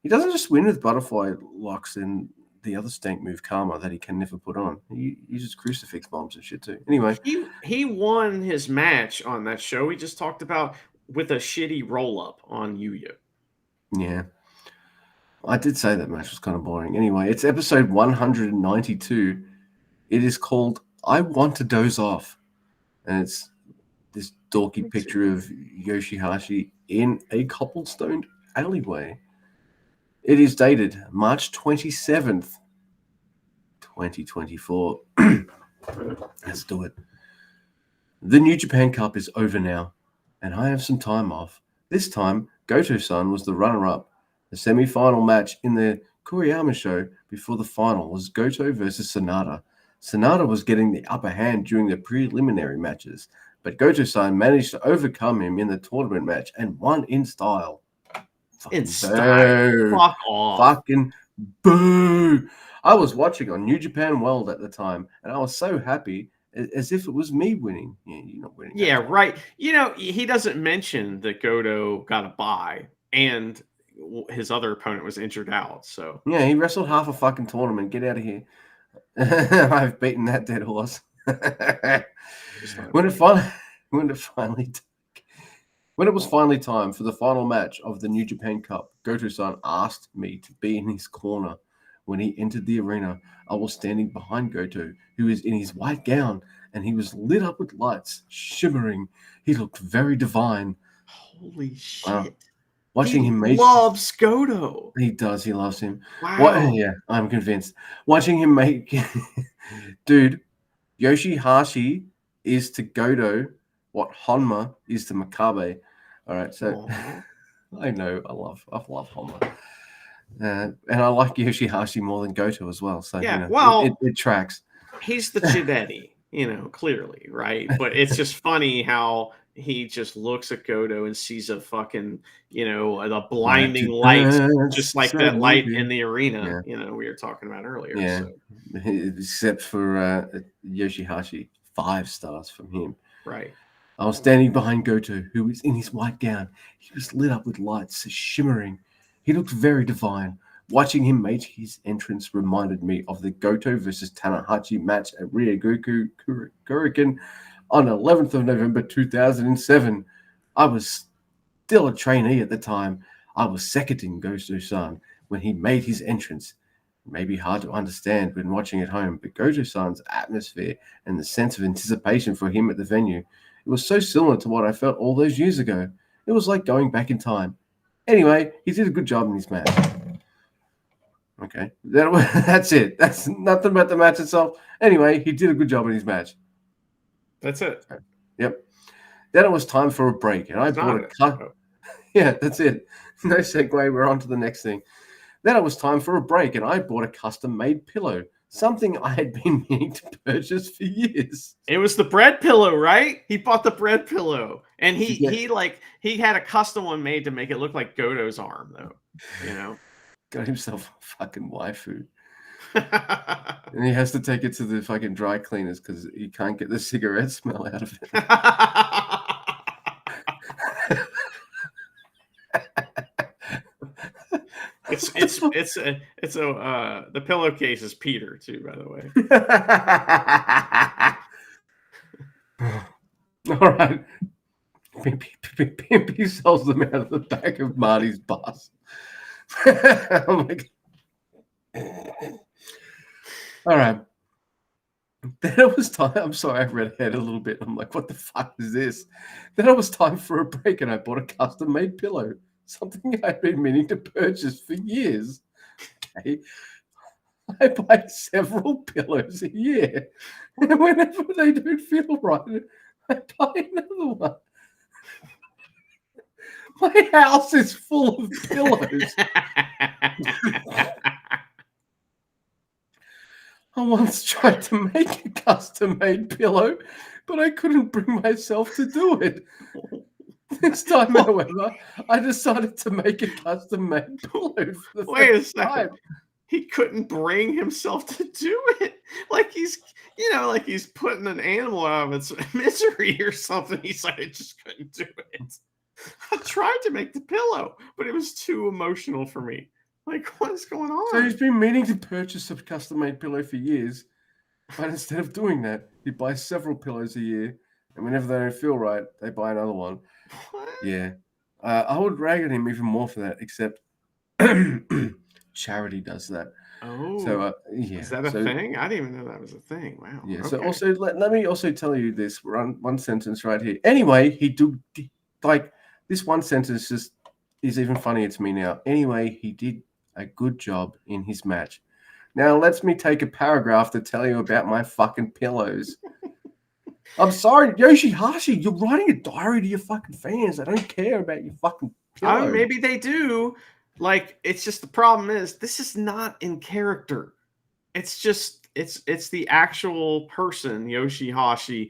He doesn't just win with butterfly locks and the other stank move, Karma, that he can never put on. He uses crucifix bombs and shit too. Anyway. He won his match on that show we just talked about with a shitty roll-up on Yuya. Yeah. I did say that match was kind of boring. Anyway, it's episode 192. It is called I Want to Doze Off. And it's this dorky picture of Yoshihashi in a cobblestone alleyway. It is dated March 27th, 2024. Let's do it. The New Japan Cup is over now, and I have some time off. This time, Goto-san was the runner-up. The semi-final match in the Kuriyama show before the final was Goto versus Sonata. Sonata was getting the upper hand during the preliminary matches, but Goto-san managed to overcome him in the tournament match and won in style. In style. Fuck off. Fucking boo. I was watching on New Japan World at the time, and I was so happy, as if it was me winning. Yeah, you're not winning. Yeah, right. He doesn't mention that Goto got a bye, and his other opponent was injured out. So yeah, he wrestled half a fucking tournament. Get out of here. I've beaten that dead horse. when it finally took. When it was finally time for the final match of the New Japan Cup, Goto-san asked me to be in his corner. When he entered the arena, I was standing behind Goto, who was in his white gown, and he was lit up with lights, shimmering. He looked very divine. Holy shit. Wow. Watching He him make... loves Goto. He does. He loves him. Wow. Yeah, I'm convinced. Watching him make... Dude, Yoshihashi is to Goto what Honma is to Makabe. All right, so I know I love Honma, and I like Yoshihashi more than Goto as well. So yeah, you know, well, it tracks. He's the Chidetti, clearly, right? But it's just funny how he just looks at Goto and sees a fucking, the blinding lights, just like that light in the arena, we were talking about earlier. Yeah, so. Except for Yoshihashi, 5 stars from him. Right. I was standing behind Goto, who was in his white gown. He was lit up with lights, shimmering. He looked very divine. Watching him make his entrance reminded me of the Goto versus Tanahashi match at Ryogoku Kurikan on 11th of November 2007. I was still a trainee at the time. I was seconding Goto-san when he made his entrance. It may be hard to understand when watching at home, but Goto-san's atmosphere and the sense of anticipation for him at the venue, it was so similar to what I felt all those years ago. It was like going back in time. Anyway, he did a good job in this match. Okay, that's it. That's nothing about the match itself. Anyway, he did a good job in his match. That's it. Yep. Then it was time for a break, and I bought a cut. Yeah, that's it. No segue. We're on to the next thing. Then it was time for a break, and I bought a custom-made pillow, something I had been meaning to purchase for years. It was the bread pillow, right? He bought the bread pillow, and he had a custom one made to make it look like Goto's arm, though. Got himself a fucking waifu. And he has to take it to the fucking dry cleaners because he can't get the cigarette smell out of it. The pillowcase is Peter too, by the way. All right. Pimpy sells them out of the back of Marty's bus. Oh my God. All right. Then it was time. I'm sorry, I read ahead a little bit. I'm like, what the fuck is this? Then it was time for a break, and I bought a custom-made pillow, something I'd been meaning to purchase for years. Okay. I buy several pillows a year, and whenever they don't feel right, I buy another one. My house is full of pillows. I once tried to make a custom-made pillow, but I couldn't bring myself to do it. This time, however, I decided to make a custom-made pillow for the first time. He couldn't bring himself to do it. Like he's putting an animal out of its misery or something. He's like, I just couldn't do it. I tried to make the pillow, but it was too emotional for me. Like, what is going on? So he's been meaning to purchase a custom-made pillow for years, but instead of doing that, he buys several pillows a year, and whenever they don't feel right, they buy another one. What? Yeah. I would rag on him even more for that, except Charity does that. Oh. So, yeah. Is that a thing? I didn't even know that was a thing. Wow. Yeah. Okay. So also, let me also tell you this one sentence right here. Anyway, he did, like, this one sentence just is even funnier to me now. Anyway, he did a good job in his match. Now, let me take a paragraph to tell you about my fucking pillows. I'm sorry, Yoshihashi, you're writing a diary to your fucking fans. I don't care about your fucking pillows. Maybe they do. Like, it's just the problem is this is not in character. It's just it's the actual person, Yoshihashi.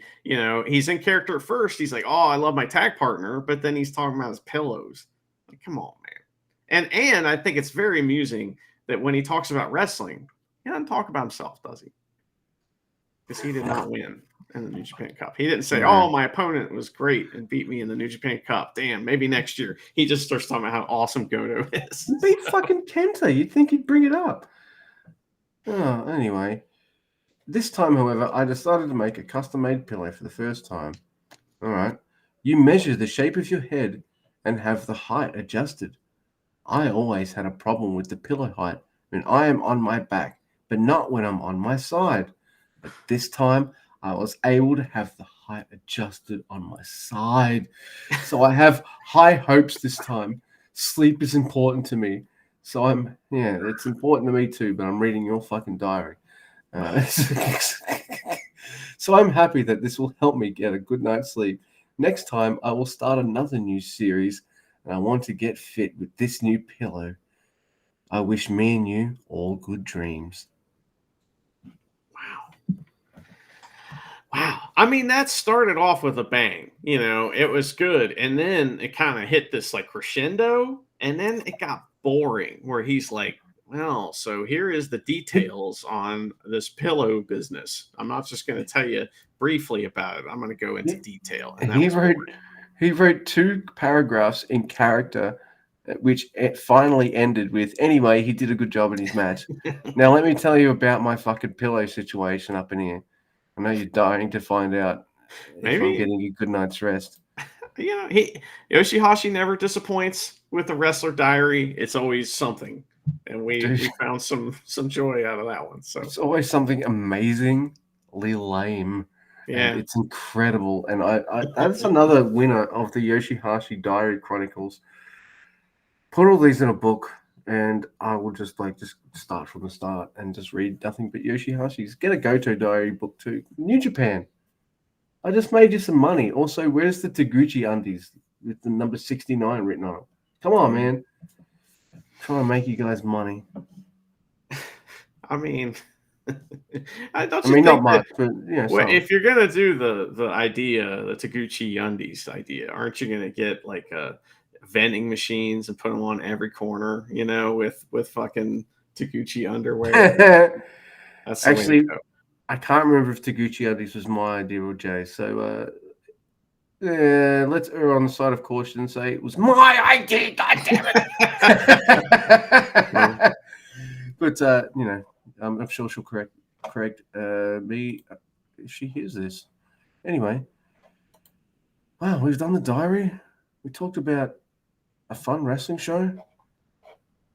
He's in character at first. He's like, oh, I love my tag partner, but then he's talking about his pillows. Like, come on, man. And I think it's very amusing that when he talks about wrestling, he doesn't talk about himself, does he? Because he did not win in the New Japan Cup. He didn't say, oh, my opponent was great and beat me in the New Japan Cup. Damn, maybe next year. He just starts talking about how awesome Goto is. He beat fucking Kenta. You'd think he'd bring it up. Oh, anyway. This time, however, I decided to make a custom-made pillow for the first time. All right. You measure the shape of your head and have the height adjusted. I always had a problem with the pillow height when I am on my back, but not when I'm on my side. But this time, I was able to have the height adjusted on my side. So I have high hopes this time. Sleep is important to me. So it's important to me too, but I'm reading your fucking diary. So I'm happy that this will help me get a good night's sleep. Next time, I will start another new series, and I want to get fit with this new pillow. I wish me and you all good dreams. Wow. I mean, that started off with a bang. It was good. And then it kind of hit this like crescendo. And then it got boring where he's like, well, so here is the details on this pillow business. I'm not just going to tell you briefly about it. I'm going to go into detail. And that was boring. He wrote 2 paragraphs in character, which it finally ended with, anyway, he did a good job in his match. Now, let me tell you about my fucking pillow situation up in here. I know you're dying to find out if I'm getting a good night's rest. Yoshihashi never disappoints with the Wrestler Diary. It's always something. And we found some joy out of that one. So it's always something amazingly lame. Yeah, and it's incredible. And I that's another winner of the Yoshihashi Diary Chronicles. Put all these in a book, and I will just start from the start and just read nothing but Yoshihashi's. Get a Goto Diary book too. New Japan. I just made you some money. Also, where's the Taguchi undies with the number 69 written on them? Come on, man. Trying to make you guys money. I mean, not much, but if you're gonna do the idea, the Taguchi undies idea, aren't you gonna get like vending machines and put them on every corner? With fucking Taguchi underwear. That's actually, I can't remember if Taguchi undies was my idea or Jay. So let's err on the side of caution and say it was my idea. God damn it! But I'm sure she'll correct me if she hears this. Anyway, wow, we've done the diary. We talked about a fun wrestling show.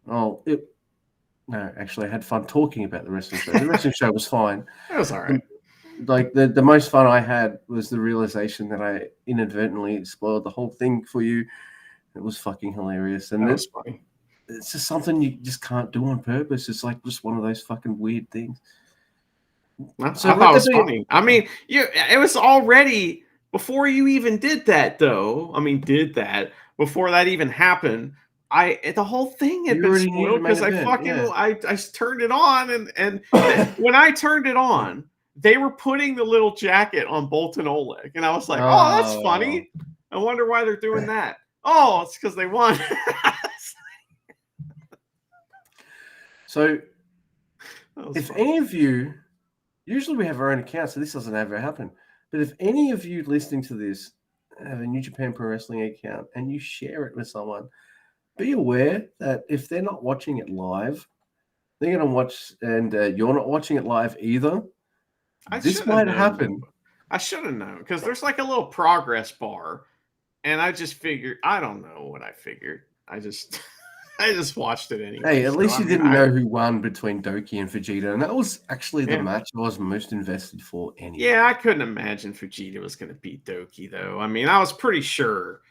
No, actually, I had fun talking about the wrestling show. The wrestling show was fine. It was all right. Like the most fun I had was the realization that I inadvertently spoiled the whole thing for you. It was fucking hilarious, and that was funny. It's just something you just can't do on purpose. It's like just one of those fucking weird things. I thought it was funny. I mean, it was already before you even did that, though. I mean, before that even happened. The whole thing had been spoiled because I turned it on, and when I turned it on, they were putting the little jacket on Bolton Oleg, and I was like, "Oh, that's funny. I wonder why they're doing that. Oh, it's because they won." So, if any of you, usually we have our own account, so this doesn't ever happen. But if any of you listening to this have a New Japan Pro Wrestling account and you share it with someone, be aware that if they're not watching it live, they're going to watch, and you're not watching it live either. This might happen. I should have known because there's like a little progress bar, and I just figured. I don't know what I figured. I just watched it anyway. Hey, at least you didn't know who won between Doki and Vegeta, and that was actually the match I was most invested for anyway. Yeah, I couldn't imagine Vegeta was going to beat Doki, though. I mean, I was pretty sure.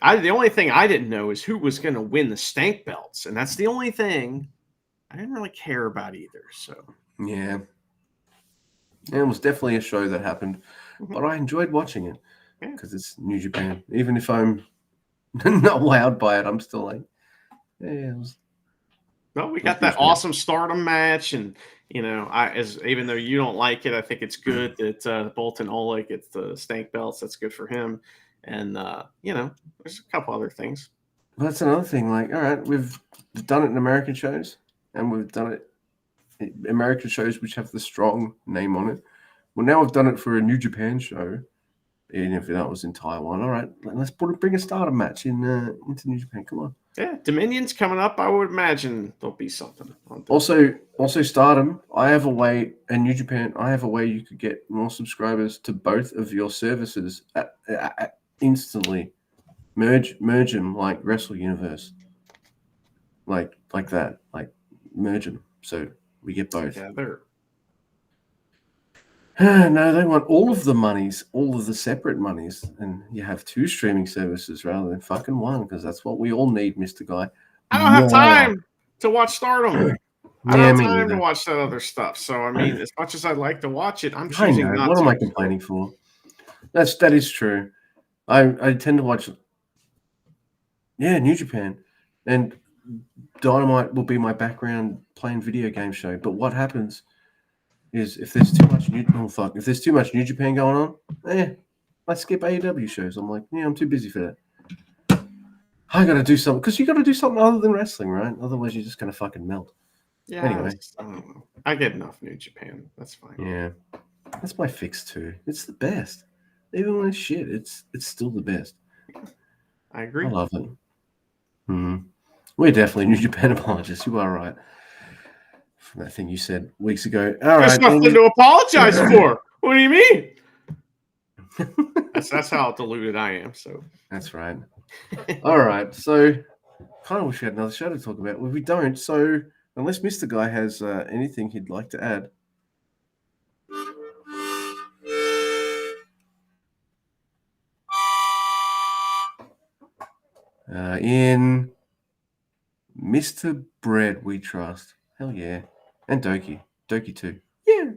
The only thing I didn't know is who was going to win the stank belts, and that's the only thing I didn't really care about either. So yeah, it was definitely a show that happened, but I enjoyed watching it because it's New Japan. Even if I'm not wowed by it, I'm still like, yeah. Well, we got that awesome Stardom match, and even though you don't like it, I think it's good that Bolton Oleg gets the stank belts. That's good for him, and there's a couple other things. Well, that's another thing. Like, all right, we've done it in American shows, and we've done it in American shows which have the strong name on it. Well, now we've done it for a New Japan show, even if that was in Taiwan. All right, let's bring a Stardom match into New Japan. Come on. Yeah, Dominion's coming up. I would imagine there'll be something. Also, Stardom. I have a way, and New Japan. I have a way you could get more subscribers to both of your services instantly merge them like Wrestle Universe, like that, like merge them so we get both. Together. No, they want all of the monies, all of the separate monies, and you have 2 streaming services rather than fucking one, because that's what we all need, Mr. Guy. I don't have time to watch Stardom. I don't have me time to neither. watch that other stuff. So I mean, as much as I'd like to watch it, I'm I choosing know. not What to. am I complaining for? That is true. I tend to watch, New Japan, and Dynamite will be my background playing video game show. But what happens is if there's too much if there's too much New Japan going on, I skip AEW shows. I'm like, I'm too busy for that. I got to do something, because you got to do something other than wrestling, right? Otherwise, you're just gonna fucking melt. Yeah. Anyway, I don't know. I get enough New Japan. That's fine. Yeah, that's my fix too. It's the best. Even when it's shit, it's still the best. I agree. I love it. We're definitely New Japan apologists. You are right. From that thing you said weeks ago. All There's right. nothing to apologize for. What do you mean? That's how deluded I am. So That's right. All right. So, kind of wish we had another show to talk about. Well, we don't. So, unless Mr. Guy has anything he'd like to add. In Mr. Bread, we trust. Hell yeah. And Doki. Doki too. Yeah.